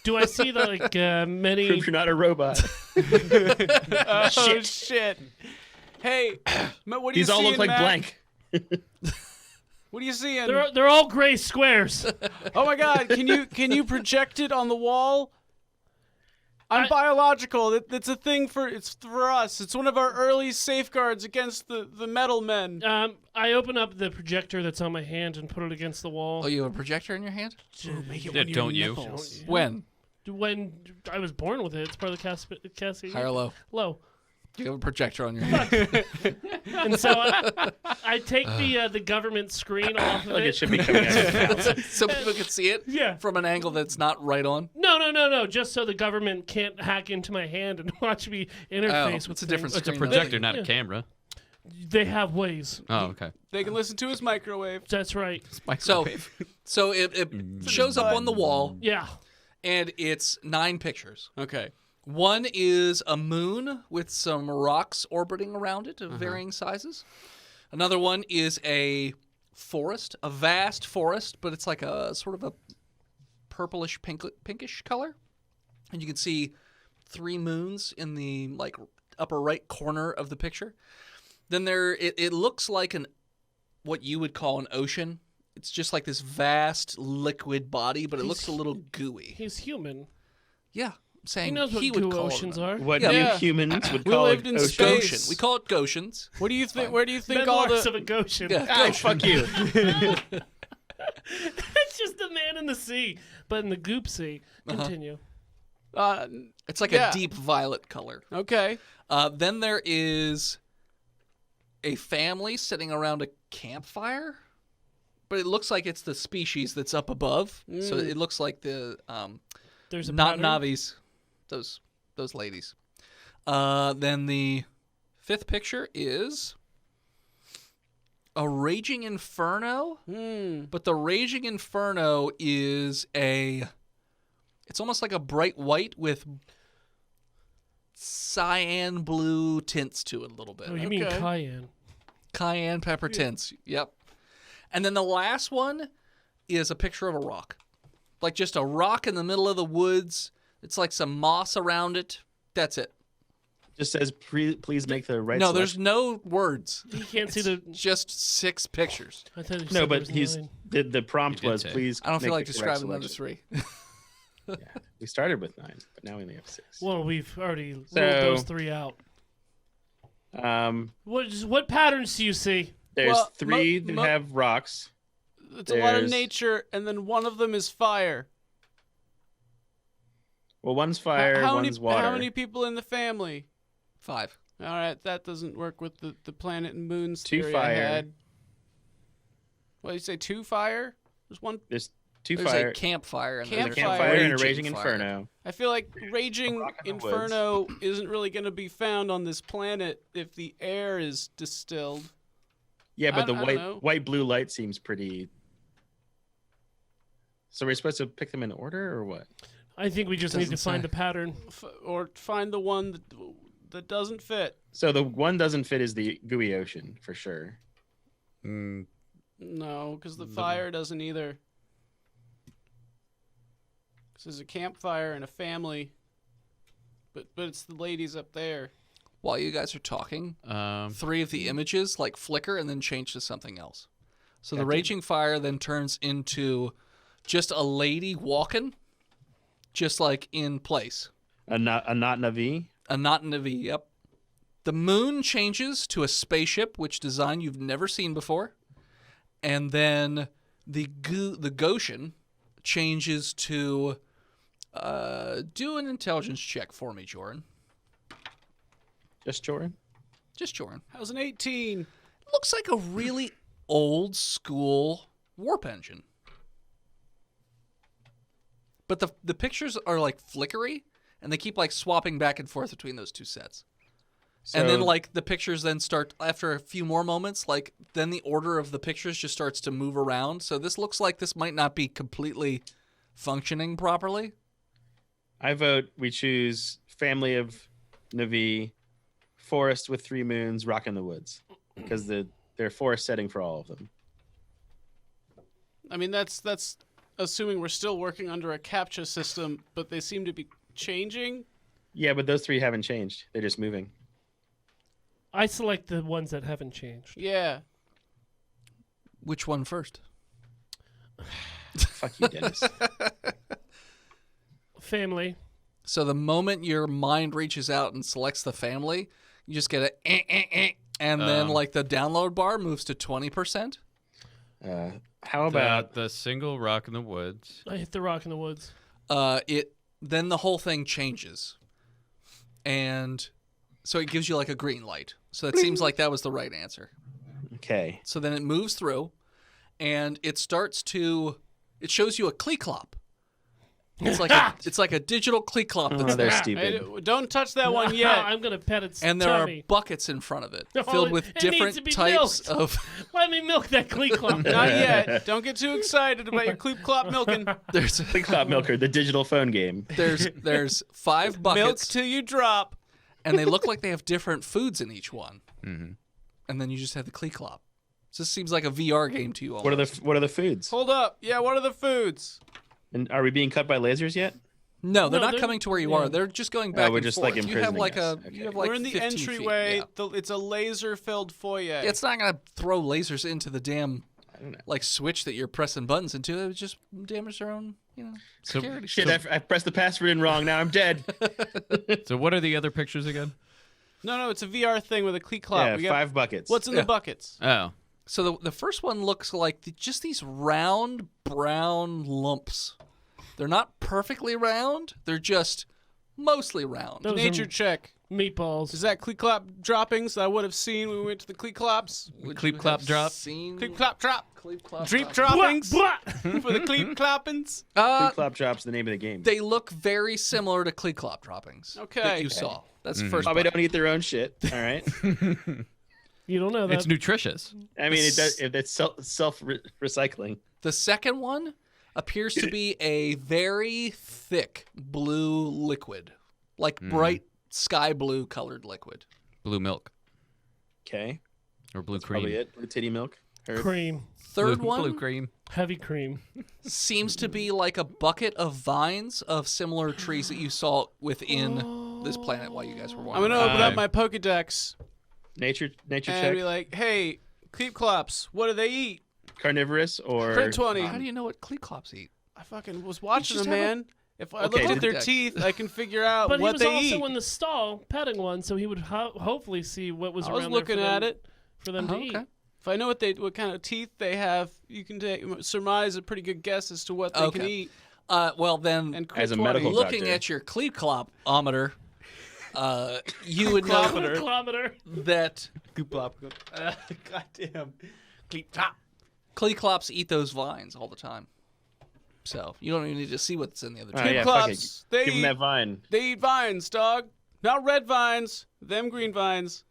Do I see the like many? Prove you're not a robot. Oh, shit. Hey, what do you These all seeing, look like Mac? blank. What are you seeing? They're all gray squares. Oh my God! Can you project it on the wall? I'm biological. It's a thing for us. It's one of our early safeguards against the metal men. I open up the projector that's on my hand and put it against the wall. Oh, you have a projector in your hand? Make it Yeah, one of your don't you? nipples. When? When I was born with it, it's part of the casting. High or low? Low. You have a projector on your hand. And so I take the government screen off of Like it it. should be coming out of your mouth. So people can see it Yeah. from an angle that's not right on. No. Just so the government can't hack into my hand and watch me interface with it's a different things. It's a screen. projector, not a camera. They have ways. Oh, okay. They can listen to his microwave. That's right. Microwave. So it shows up on the wall, Yeah. and it's 9 pictures. Okay. One is a moon with some rocks orbiting around it of varying sizes. Another one is a forest, a vast forest, but it's like a sort of a purplish pinkish color. And you can see 3 moons in the like upper right corner of the picture. Then it looks like what you would call an ocean. It's just like this vast liquid body, but it looks a little gooey. He's human. Yeah, I'm saying He knows what would goo call oceans it. are. What Yeah. you humans would We call lived it in ocean. space. Goshen. We call it Goshens. What do you think? Where do you think Memoirs of a Goshen. Yeah, Ah, Goshen. fuck you. It's just the man in the sea, but in the goop sea. Continue. It's like Yeah. a deep violet color. Okay. Then there is a family sitting around a campfire, but it looks like it's the species that's up above. So it looks like the There's a not pattern. Navis, those ladies. Then the 5th picture is a raging inferno, but the raging inferno is it's almost like a bright white with cyan blue tints to it a little bit. Oh, you mean Okay. cayenne? Cayenne pepper tints. Yep. And then the last one is a picture of a rock. Like just a rock in the middle of the woods. It's like some moss around it. That's it. Just says, please make the right No, there's selection." no words. You can't see the. Just 6 pictures. I thought you No, said but there was he's 9. the prompt He did was, say. please I don't feel make like the correct describing another selection. 3. Yeah. We started with 9, but now we only have 6. Well, we've already ruled So- those 3 out. What patterns do you see? There's Well, 3 that have rocks. It's a lot of There's- nature, and then one of them is fire. Well, one's fire, how one's water. How many people in the family? 5. All right, that doesn't work with the planet and moons 2 theory I fire. had. What did you say? 2 fire? There's one. There's 2 There's fire. a campfire. And There's a Campfire. campfire and a raging raging fire. inferno. I feel like raging rock in the inferno isn't really going to be found on this planet if the air is distilled. Yeah, but I don't know. white blue light seems pretty. So we're supposed to pick them in order or what? I think we just need to Doesn't find say. a pattern. Or find the one that doesn't fit. So the one doesn't fit is the gooey ocean for sure. Mm, No, because the fire doesn't either. 'Cause there's a campfire and a family, but it's the ladies up there. While you guys are talking, 3 of the images like flicker and then change to something else. So the raging fire then turns into just a lady walking, just like in place. A not Navi. A not in a V, yep. The moon changes to a spaceship, which design you've never seen before. And then the Goshen changes to do an intelligence check for me, Joran. Just Jordan. Just Joran. How's an 18? Looks like a really old school warp engine. But the pictures are like flickery, and they keep like swapping back and forth between those 2 sets. And then So- like the pictures then start after a few more moments, like then the order of the pictures just starts to move around. So this looks like this might not be completely functioning properly. I vote we choose family of Navi, forest with 3 moons, rock in the woods, because they're forest setting for all of them. I mean, that's assuming we're still working under a CAPTCHA system, but they seem to be changing. Yeah, but those 3 haven't changed. They're just moving. I select the ones that haven't changed. Yeah. Which one first? Fuck you, Dennis. Family. So the moment your mind reaches out and selects the family, you just get a and then like the download bar moves to 20%. How about the single rock in the woods? I hit the rock in the woods. Then the whole thing changes. And so it gives you like a green light. So it seems like that was the right answer. okay? So then it moves through and it shows you a Clee-Clop. It's like a digital Clee-Clop that's Oh, they're there. stupid. Don't touch that one No, yet. I'm gonna pet its And there tummy. are buckets in front of it Oh, filled with it needs different to be types milked. of Let me milk that Clee-Clop. Not yet. Don't get too excited about your Cleep Clop milking. there's Cloud Milker, the digital phone game. there's 5 Milk buckets till you drop. and they look like they have different foods in each one. Mm-hmm. And then you just have the Clee-Clop. So this seems like a VR game to you all. What are the foods? Hold up. Yeah, what are the foods? And are we being cut by lasers yet? No, they're No, not they're- coming to where you yeah. are. They're just going back we're and just, forth. like, You have imprisoning like us. you have like We're in the 15 feet. entryway. Yeah. It's a laser-filled foyer. It's not gonna throw lasers into the damn don't know. like switch that you're pressing buttons into. It would just damage their own, So- security. Shit, I pressed the password in wrong. Now I'm dead. So what are the other pictures again? No, it's a VR thing with a Clee Clop. Yeah, We got- 5 buckets. What's in Yeah. the buckets? Oh, So the first one looks like just these round brown lumps. They're not perfectly round. They're just mostly round. Those Nature are check. meatballs. Is that Clee Clop droppings that I would have seen when we went to the Clee Clops? Would Cleep you Clop have drop? Seen Cleep Clop drop. Cleep Clop Dreep drop. droppings Blah, for the Cleep Cloppins. Clop Drop's the name of the game. They look very similar to Clee-Clop droppings. Okay. That you saw. That's the first Probably part. don't eat their own shit. All right. You don't know that. it's nutritious. I mean, it's self recycling. The second one appears to be a very thick blue liquid, like bright sky blue colored liquid. Blue milk Okay. or blue Probably cream. it. Blue titty milk. Heard. cream. Third Blue one cream. Heavy cream. seems to be like a bucket of vines of similar trees that you saw within this planet while you guys were I'm wandering. gonna open Hi. up my Pokedex Nature and check. be like, "Hey, Cleep Clops, what do they eat?" Carnivorous or Crit 20. How do you know what Clee-Clops eat? I fucking was watching just them, have a- man. If I Okay, looked at their Pokedex. teeth, I can figure out But he what was they also eat. in the stall petting one, so he would hopefully see what was I around was looking there for at them, it. for them to eat. Okay. If I know what kind of teeth they have, you can surmise a pretty good guess as to what they can Okay. eat. Well, then, And crit As a 20. medical looking doctor. at your Clee-Clop-ometer, you would know Kilometer. that Goddamn. Cleep Clop. Clee-Clops eat those vines all the time. So you don't even need to see what's in the other Oh, tree. yeah, Clops, fuck it. they Give him eat- that vine. They eat vines, dog. Not red vines. Them green vines.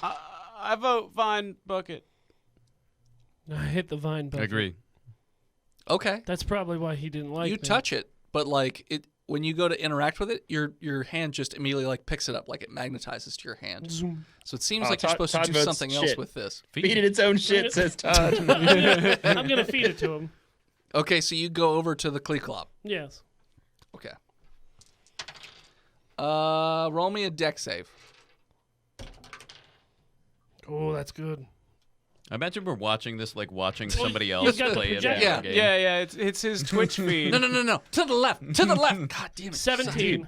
I vote vine bucket. I hit the vine I button. agree. Okay. That's probably why he didn't like You me. touch it, but like it when you go to interact with it, your hand just immediately like picks it up, like it magnetizes to your hand. Zoom. So it seems Oh, like you're Todd- supposed to Todd do votes something else shit. with this. Feed it its own shit, says Todd. I'm gonna feed it to him. Okay, so you go over to the Clee-Clop. Yes. Okay. Roll me a deck save. Oh, that's good. I imagine we're watching this like watching somebody you've else got the play a projector. video Yeah. game. Yeah, it's his Twitch feed. No. To the left. To the left. God damn it. 17.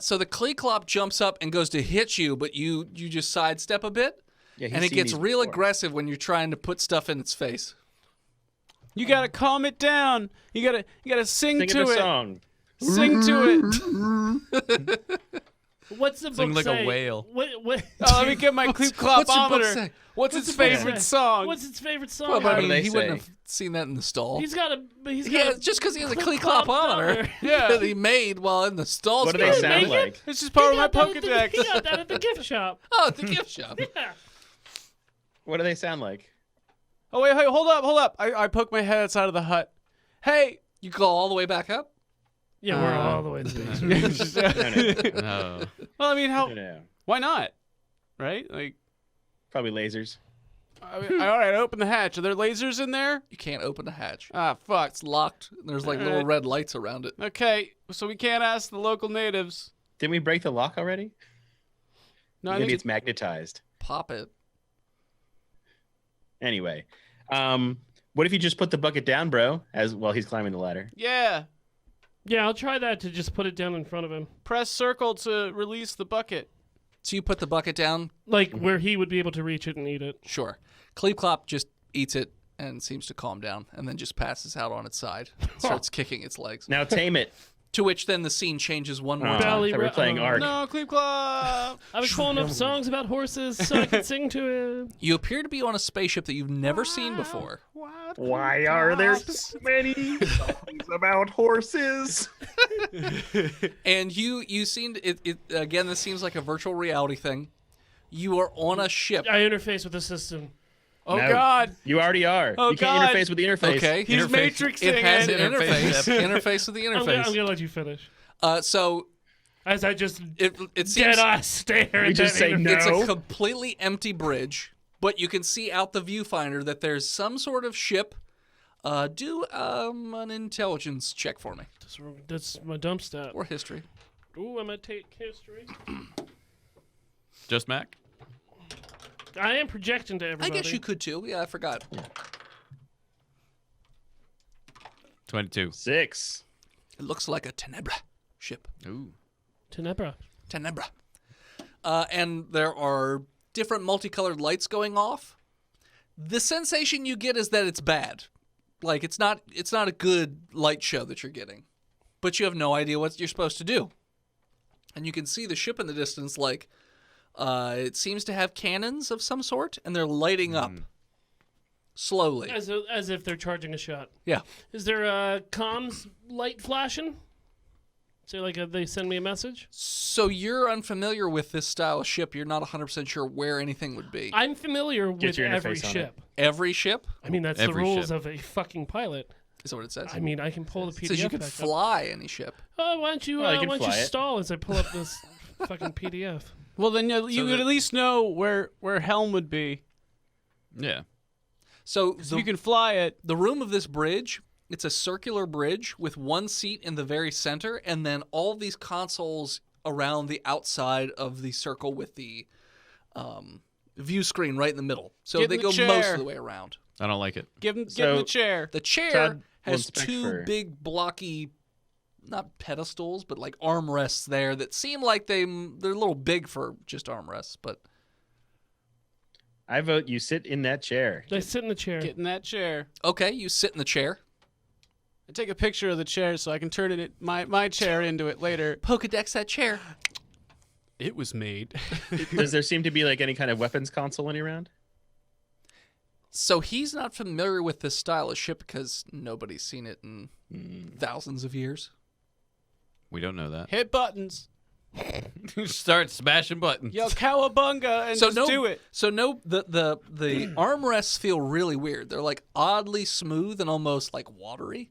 So the Clee-Clop jumps up and goes to hit you, but you just sidestep a bit, Yeah, he's and it seen gets these real before. aggressive when you're trying to put stuff in its face. You gotta calm it down. You gotta sing Sing to the it. song. Sing to it. What's the Sing book like a say? whole. What, Oh, let me get my Cleep What's your book Clopometer. say? What's What's his the book favorite say? song? What's its favorite song? Well, but I What do mean, they he wouldn't say? have seen that in the stall. He's got a. Yeah, just because he has a Clee-Clopometer Yeah. that he made while in the stall. What do they Make sound it. like? This is part of my He Pokedex. got that at the gift shop. Oh, at the gift shop. Yeah. What do they sound like? Oh wait, hold up. I poke my head outside of the hut. Hey. You go all the way back up? Yeah, we're all the way to the basement. No. Well, I mean, how? No. Why not? Right? Like, Probably lasers. all right. Open the hatch. Are there lasers in there? You can't open the hatch. Ah, fuck. It's locked. There's like little red lights around it. Okay, so we can't ask the local natives. Didn't we break the lock already? No, I Maybe think it's magnetized. Pop it. Anyway, what if you just put the bucket down, bro? As well, he's climbing the ladder. yeah. Yeah, I'll try that to just put it down in front of him. Press circle to release the bucket. So you put the bucket down. Like where he would be able to reach it and eat it. Sure. Cleep Clop just eats it and seems to calm down, and then just passes out on its side, starts kicking its legs. Now tame it. To which then the scene changes one more Oh, time. Belly I thought we were playing Ark. No, Cleep Club. I was pulling up songs about horses so I could sing to it. You appear to be on a spaceship that you've never seen before. Why are there so many songs about horses? And you seem to, it again, this seems like a virtual reality thing. You are on a ship. I interface with the system. Oh, No. God. You already are. Oh, you can't God. interface with the interface. Okay. He's Interface. Matrixing It has an Interface. interface. Interface with the I'm interface. gonna let you finish. So As I just it seems dead eye stare at just that say interface. no. it's a completely empty bridge, but you can see out the viewfinder that there's some sort of ship. Do an intelligence check for me That's my dump stat. or history. Ooh, I'm gonna take history. Just Mac? I am projecting to I everybody. guess you could too. Yeah, I forgot. 22. 6. It looks like a Tenebra ship. Ooh. Tenebra. Tenebra. And there are different multicolored lights going off. The sensation you get is that it's bad. Like it's not a good light show that you're getting. But you have no idea what you're supposed to do. And you can see the ship in the distance like it seems to have cannons of some sort and they're lighting up slowly. As if they're charging a shot. Yeah. Is there a comms light flashing? So like they send me a message? So you're unfamiliar with this style of ship. You're not 100% sure where anything would be. I'm familiar with your every interface on it. ship. Every ship? I mean, that's the Every rules ship. of a fucking pilot. Is that what it says? I mean, I can pull the PDF It says you can back up. fly any ship. Oh, why don't you, Well, you can why don't you fly it. stall as I pull up this fucking PDF? Well, then you would at least know where Helm would be. Yeah. So So you can fly it. the room of this bridge, it's a circular bridge with one seat in the very center, and then all these consoles around the outside of the circle with the view screen right in the middle. So Get they in go the most chair. of the way around. I don't like it. Give him So- the chair. The chair Todd has wants spec two for- big blocky, not pedestals, but like armrests there that seem like they're a little big for just armrests, but I vote you sit in that chair. I sit in the chair. Get in that chair. okay, you sit in the chair. I take a picture of the chair so I can turn it my chair into it later. Pokedex that chair. It was made. Does there seem to be like any kind of weapons console any around? So he's not familiar with this style of ship because nobody's seen it in thousands of years. We don't know that. Hit buttons. Start smashing buttons. Yo, cowabunga, and So just no, do it. So no, the armrests feel really weird. They're like oddly smooth and almost like watery.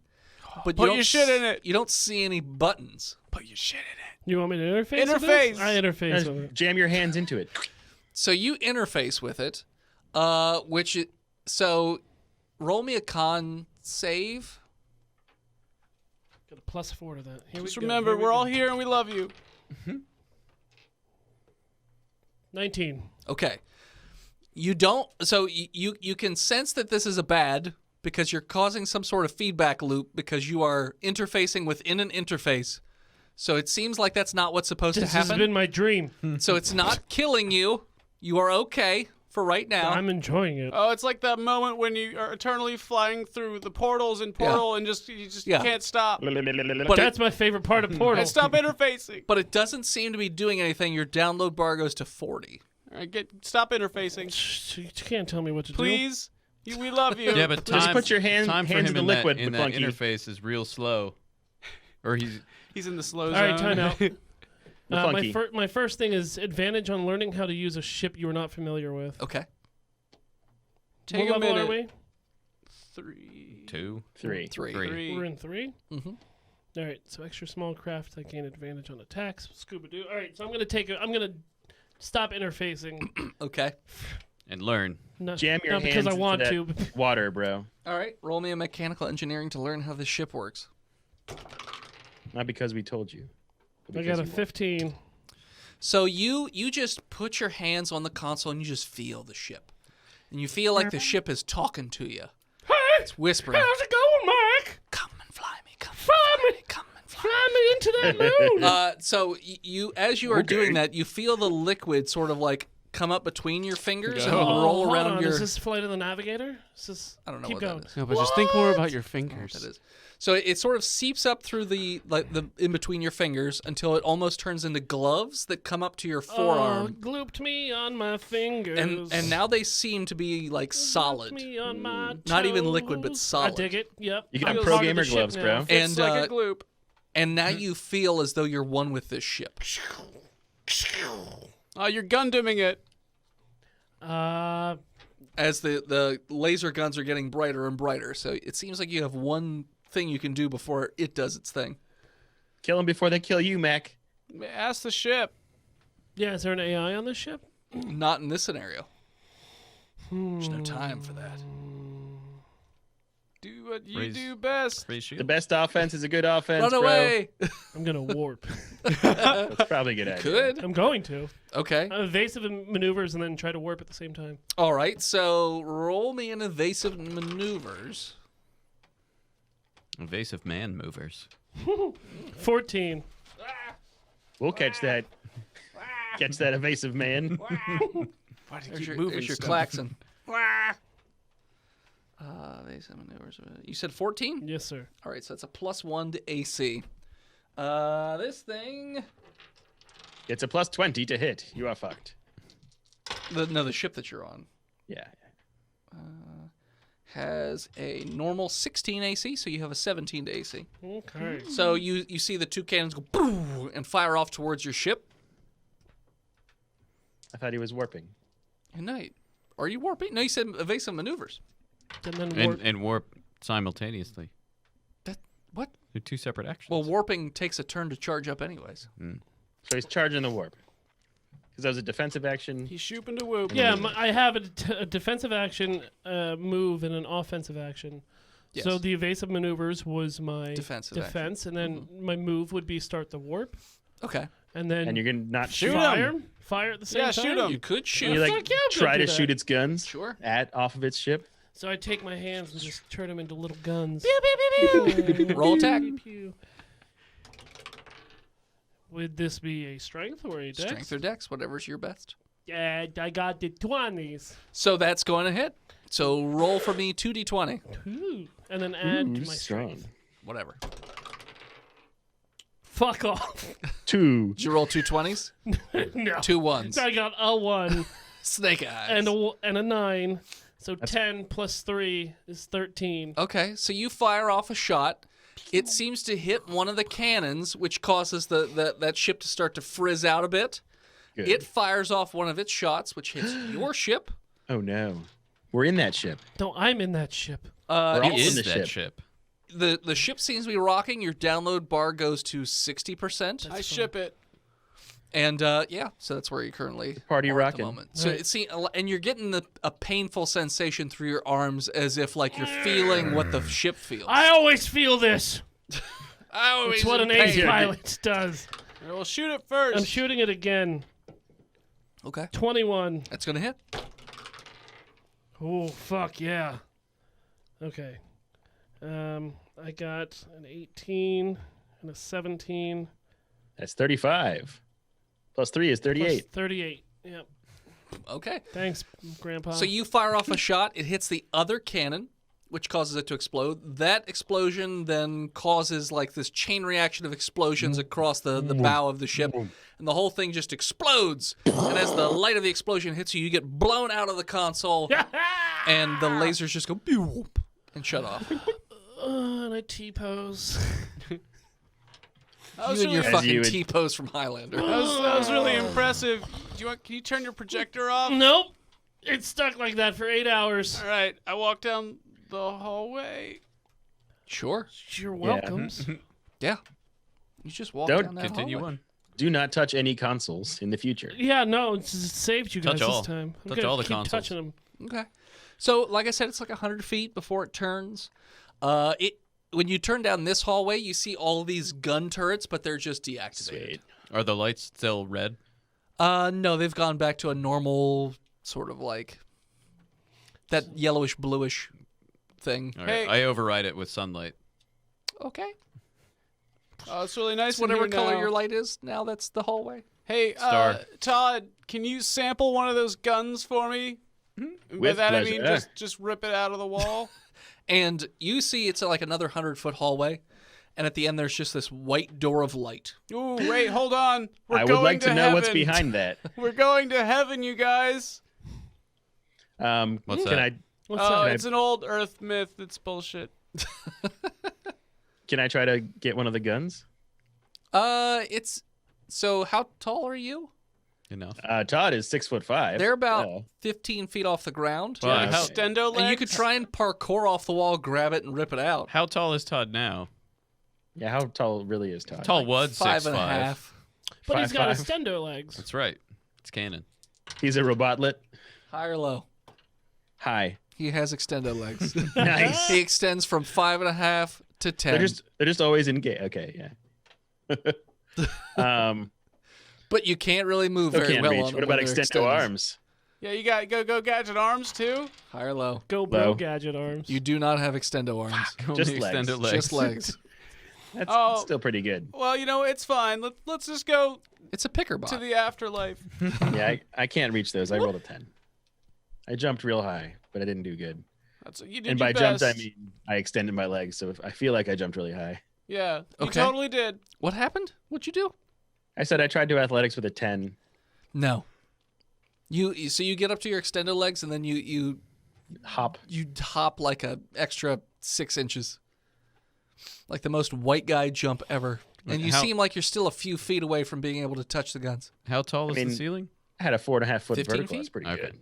But Put your shit in it. You don't see any buttons. Put your shit in it. You want me to interface? with Interface. this? I interface with it. Jam your hands into it. So you interface with it, so roll me a con save. Got a +4 to that. Here Just we go. remember, Here we we're go. all here and we love you. 19. Okay. You don't. So you can sense that this is a bad because you're causing some sort of feedback loop because you are interfacing within an interface. So it seems like that's not what's supposed This to has happen. been my dream. So it's not killing you. You are okay for right now. I'm enjoying it. Oh, it's like that moment when you are eternally flying through the portals and Portal and you just Yeah. can't stop. But That's my favorite part of Portal. And stop interfacing. But it doesn't seem to be doing anything. Your download bar goes to 40. All right, stop interfacing, You can't tell me what to please. We love you. Yeah, but Just time, put your time for hands him in the in liquid, that, in that McClunky. interface is real slow. Or He's in the slow do. zone. All right, time out. McClunky. My first thing is advantage on learning how to use a ship you are not familiar with. Okay. Take what a level minute. are we? 3. 2. 3. 3. We're in 3? Mm-hmm. All right, so extra small craft, I gain advantage on attacks. Scuba doo. All right, so I'm gonna stop interfacing. Okay. And learn. Not, Jam your not because I hands want into to. Water, bro. All right. Roll me a mechanical engineering to learn how this ship works. Not because we told you. but I because got a you won't. 15. So you just put your hands on the console and you just feel the ship. And you feel like the ship is talking to you. Hey, It's whispering. how's it going, Mike? Come and fly me. Come Fly and fly me. me. Come and fly into that moon. So you, as you are doing that, you feel the liquid sort of like come up between your fingers and roll hold around on. your. Is this Flight of the Navigator? Is this... I don't know Keep what going. that is. No, but just think more about your That fingers. is. So it sort of seeps up through the in between your fingers until it almost turns into gloves that come up to your forearm. Glooped me on my fingers. And now they seem to be like solid. Me on my Not even liquid, but toes. solid. I dig it. Yep. You got Feels pro part of gamer the ship gloves, now. bro. And It's like a gloop. and now you feel as though you're one with this ship. Oh, you're Gundaming it. As the laser guns are getting brighter and brighter. So it seems like you have one thing you can do before it does its thing. Kill them before they kill you, Mac. Ask the ship. Yeah, is there an AI on this ship? Not in this scenario. There's no time for that. Do what you Raise- do best. Free shield. The best offense is a good offense, Run away! I'm going to warp. bro. That's probably a good idea. Could. I'm going to. Okay. Evasive maneuvers and then try to warp at the same time. All right. So roll me an evasive maneuvers. Invasive man movers. 14. We'll catch that. Catch that evasive man. Why do you There's keep your, moving there's your stuff? klaxon. Evasive maneuvers. You said 14? Yes, sir. All right. So that's a +1 to AC. This thing. It's a +20 to hit. You are fucked. The ship that you're on Yeah. has a normal 16 AC, so you have a 17 to AC. Okay. So you see the two cannons go boom and fire off towards your ship. I thought he was warping. And no, are you warping? No, you said evasive maneuvers. And then warp. And warp simultaneously. What? They're two separate actions. Well, warping takes a turn to charge up anyways. So he's charging the warp. Because that was a defensive action. He's shooting to whoop. Yeah, I have a defensive action move and an offensive action. Yes. So the evasive maneuvers was my Defensive defense, and then my move would be start the warp, Okay. and then And you're going to not Shoot fire, him. fire at the same Yeah, time. shoot him. You could shoot. You like fuck yeah, I'm gonna try do to that. shoot its guns Sure. off of its ship. So I take my hands and just turn them into little guns. Roll attack. Pew, pew. Would this be a strength or a dex? Strength or dex, whatever's your best. Yeah, I got the 20s. So that's going to hit. So roll for me 2d20. Ooh. And then add to Ooh, my strong. strength. Whatever. Fuck off. 2. Did you roll 2 20s? No. 2 1s. I got a 1 Snake eyes. and a 9. So 10 plus 3 is 13. Okay, so you fire off a shot. It seems to hit one of the cannons, which causes that ship to start to frizz out a bit. Good. It fires off one of its shots, which hits your ship. Oh, no. We're in that ship. No, I'm in that ship. We're all It in is the that ship. ship. The ship seems to be rocking. Your download bar goes to 60%. I ship it. And yeah, so that's where you currently Party are at the rocking. moment. So Right. and you're getting a painful sensation through your arms as if like you're feeling what the ship feels. I always feel this. Oh, It's what an ace pilot does. All right, well, shoot it first. I'm shooting it again. Okay, 21. that's gonna hit. Oh, fuck yeah. Okay. I got an 18 and a 17. That's 35. Plus 3 is 38. Plus 38. Yep. Okay, Thanks, Grandpa. so you fire off a shot. It hits the other cannon, which causes it to explode. That explosion then causes like this chain reaction of explosions across the bow of the ship, and the whole thing just explodes. And as the light of the explosion hits you, you get blown out of the console, and the lasers just go pew and shut off. And I T-pose. That was You and your really, As you fucking would- T-pose from Highlander. that was really impressive. Can you turn your projector off? Nope. It's stuck like that for 8 hours. All right, I walked down the hallway. Sure. You're welcome. Yeah. You just walk Don't down that Continue hallway. on. Do not touch any consoles in the future. Yeah, no, it saved you guys Touch all. this time. I'm Touch gonna all the keep consoles. touching them. Okay. So, like I said, it's like 100 feet before it turns. When you turn down this hallway, you see all these gun turrets, but they're just deactivated. Sweet. Are the lights still red? No, they've gone back to a normal sort of like that yellowish bluish thing. All right. Hey. I override it with sunlight. Okay. Oh, it's really nice. It's whatever in here color now. your light is. Now that's the hallway. Hey, Star. Todd, can you sample one of those guns for me? And by With that I pleasure. mean just rip it out of the wall. And you see it's like another 100-foot hallway. And at the end, there's just this white door of light. Ooh, wait, hold on. We're I going would like to know what's heaven. behind that. We're going to heaven, you guys. What's can that? What's Oh, that? it's an old Earth myth. It's bullshit. Can I try to get one of the guns? It's so how tall are you? Enough. Todd is 6'5". They're about Oh. 15 feet off the ground. Well, Yeah. how, Stendo legs. And you could try and parkour off the wall, grab it, and rip it out. how tall is Todd now? Yeah, how tall really is Todd? Tall was 5.5. 6'5". But he's got 5'5". extendo legs. That's right. It's canon. He's a robotlet. High or low? Hi. He has extendo legs. Nice. He extends from 5.5 to 10. They're just always engaged. Okay, yeah. But you can't really move Still very can't well reach. on What about when they're extendo extended. arms? Yeah, you got go gadget arms too. High or low? Go bro Low. gadget arms. You do not have extendo arms. Just Only legs. extended legs. Just legs. That's Oh. still pretty good. Well, you know it's fine. Let's just go It's a picker to bot. the afterlife. Yeah, I can't reach those. I rolled a 10. I jumped real high, but I didn't do good. That's what you did. And your by best. jumped, I mean I extended my legs, so I feel like I jumped really high. Yeah, you Okay. totally did. What happened? What'd you do? I said I tried to do athletics with a 10. No. So you get up to your extendo legs and then you Hop. hop like a extra 6 inches, like the most white guy jump ever. And you How- seem like you're still a few feet away from being able to touch the guns. How tall is mean- the ceiling? I had a 4.5 foot 15 vertical. feet? That's pretty Okay. good.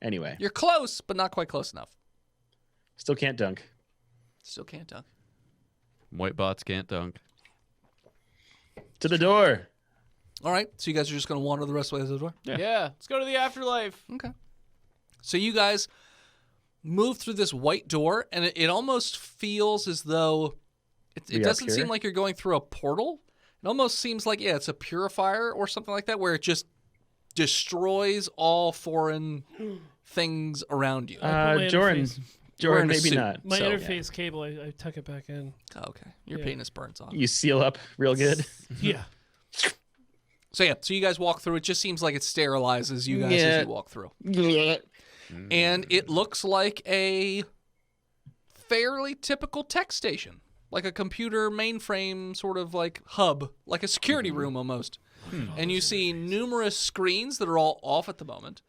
Anyway, You're close, but not quite close enough. still can't dunk. Still can't dunk. White bots can't dunk. To the door. All right, so you guys are just going to wander the rest of the way to the door? Yeah, let's go to the afterlife. Okay. So you guys move through this white door, and it almost feels as though it We are doesn't seem pure? like you're going through a portal. It almost seems like, yeah, it's a purifier or something like that, where it just destroys all foreign things around you. put my Jordan. interface- Wearing a Maybe suit. not. My So- interface cable, I tuck it back in. Oh, okay. Your Yeah. penis burns off. You seal up real good. Yeah. So yeah, so you guys walk through. It just seems like it sterilizes you guys as Yeah. you walk through. And it looks like a fairly typical tech station, like a computer mainframe sort of like hub, like a security room almost. And you see numerous screens that are all off at the moment,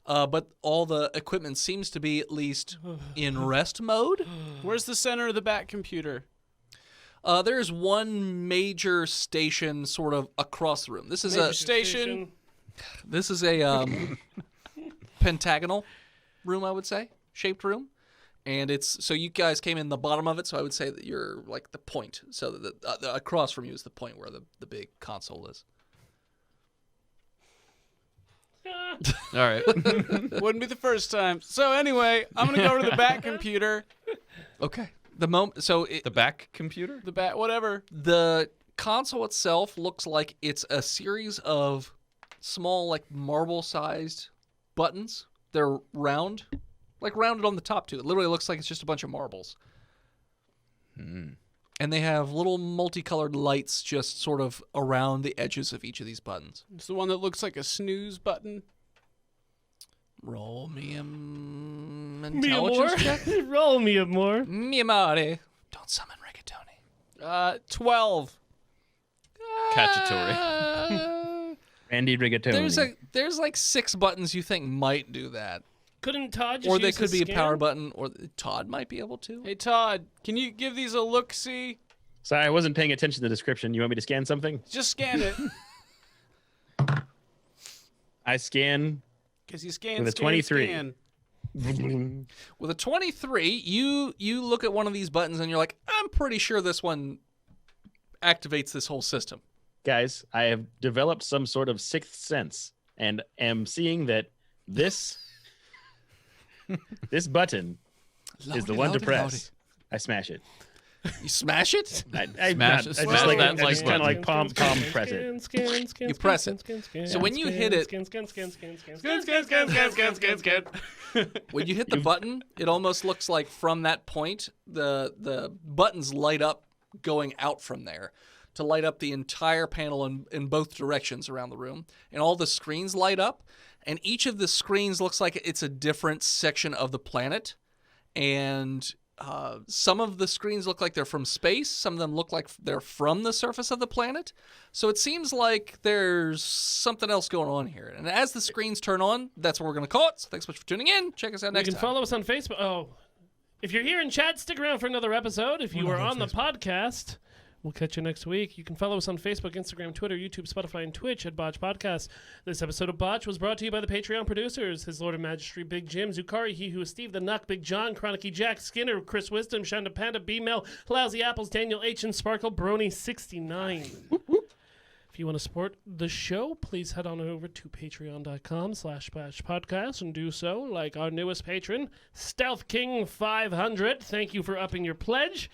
but all the equipment seems to be at least in rest mode. Where's the center of the back computer? There's one major station sort of across the room. This is a Station. This is a pentagonal room, I would say, shaped room, and it's so you guys came in the bottom of it. So I would say that you're like the point. So the across from you is the point where the big console is. All right. Wouldn't be the first time. So anyway, I'm gonna go to the back computer. Okay. The moment, so The back computer? The back, whatever. the console itself looks like it's a series of small, like marble-sized buttons. They're round, like rounded on the top too. It literally looks like it's just a bunch of marbles. And they have little multicolored lights just sort of around the edges of each of these buttons. It's the one that looks like a snooze button. Roll me a Me intelligence check. Roll me a more. Mi amore. Don't summon rigatoni. 12. Cacciatore. Randy Rigatoni. There's like 6 buttons you think might do that, Couldn't Todd just or they use could his be a scan? power button, or Todd might be able to. Hey Todd, can you give these a look? See, Sorry, I wasn't paying attention to the description. You want me to scan something? just scan it. I scan. Because you scan, With a scan, 23. scan. With a 23, you look at one of these buttons and you're like, I'm pretty sure this one activates this whole system. Guys, I have developed some sort of sixth sense and am seeing that this button is the one to press. I smash it. You smash it? I Smash- just smash like that I like just kind of button. like palm press it. You press it. So when you hit it- Scan, scan, scan, scan, scan, Scan, scan, scan, scan, scan, scan, scan. When you hit the button, it almost looks like from that point, the buttons light up going out from there to light up the entire panel in both directions around the room. And all the screens light up, and each of the screens looks like it's a different section of the planet. And some of the screens look like they're from space. Some of them look like they're from the surface of the planet. So it seems like there's something else going on here. And as the screens turn on, that's what we're going to call it. So thanks so much for tuning in. Check us out next time. You can follow us on Facebook. Oh, if you're here in chat, stick around for another episode. If you are on the podcast, we'll catch you next week. You can follow us on Facebook, Instagram, Twitter, YouTube, Spotify, and Twitch at Botched Podcast. This episode of Botch was brought to you by the Patreon producers, His Lord and Majesty, Big Jim, Zukari, He Who is Steve, The Nuck, Big John, Chronicky Jack, Skinner, Chris Wisdom, Shonda Panda, B-Mel, Lousy Apples, Daniel H. and Sparkle, Brony69. If you want to support the show, please head on over to patreon.com/botchedpodcast and do so like our newest patron, Stealth King 500. Thank you for upping your pledge.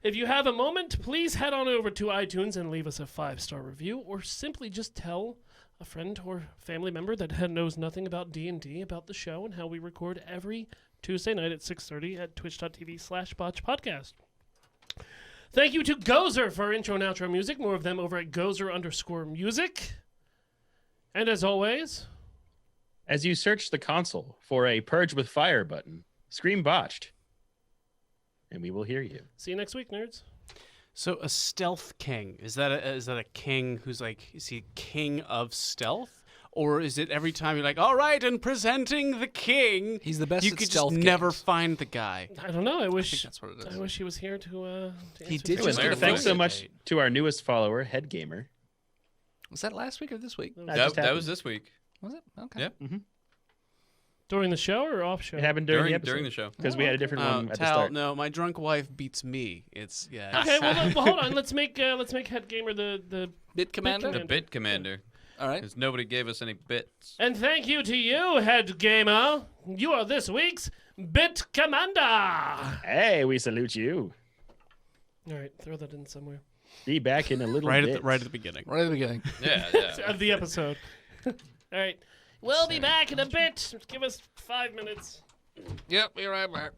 If you have a moment, please head on over to iTunes and leave us a 5-star review, or simply just tell a friend or family member that knows nothing about D&D about the show and how we record every Tuesday night at 6:30 at twitch.tv/botchedpodcast. Thank you to Gozer for intro and outro music. More of them over at Gozer_music. And as always, As you search the console for a Purge with Fire button, scream Botched, and we will hear you. see you next week, nerds. So a stealth king, is that a king who's like, is he king of stealth? Or is it every time you're like, all right, and presenting the king, He's the best you at could stealth just never games. find the guy? I don't know. I I wish think that's what it is. I wish he was here to He answer did the just question. get a Thanks so phone much to our newest follower, Head Gamer. Was that last week or this week? That just That happened. was this week. Was it? Okay. Yeah. During the show or off show? It happened during the episode. During the show. Because we had a different one at the Tal, start. no, my drunk wife beats me. It's, yeah. Okay, well hold on. Let's make Head Gamer the Bit Commander? The bit commander. All right. Because nobody gave us any bits. And thank you to you, Head Gamer. You are this week's Bit Commander. Hey, we salute you. All right, throw that in somewhere Be back in a little Right bit. at the beginning. Right at the beginning. Yeah, yeah. of the episode. All right, we'll be back in a bit. Give us 5 minutes. Yep, be right back.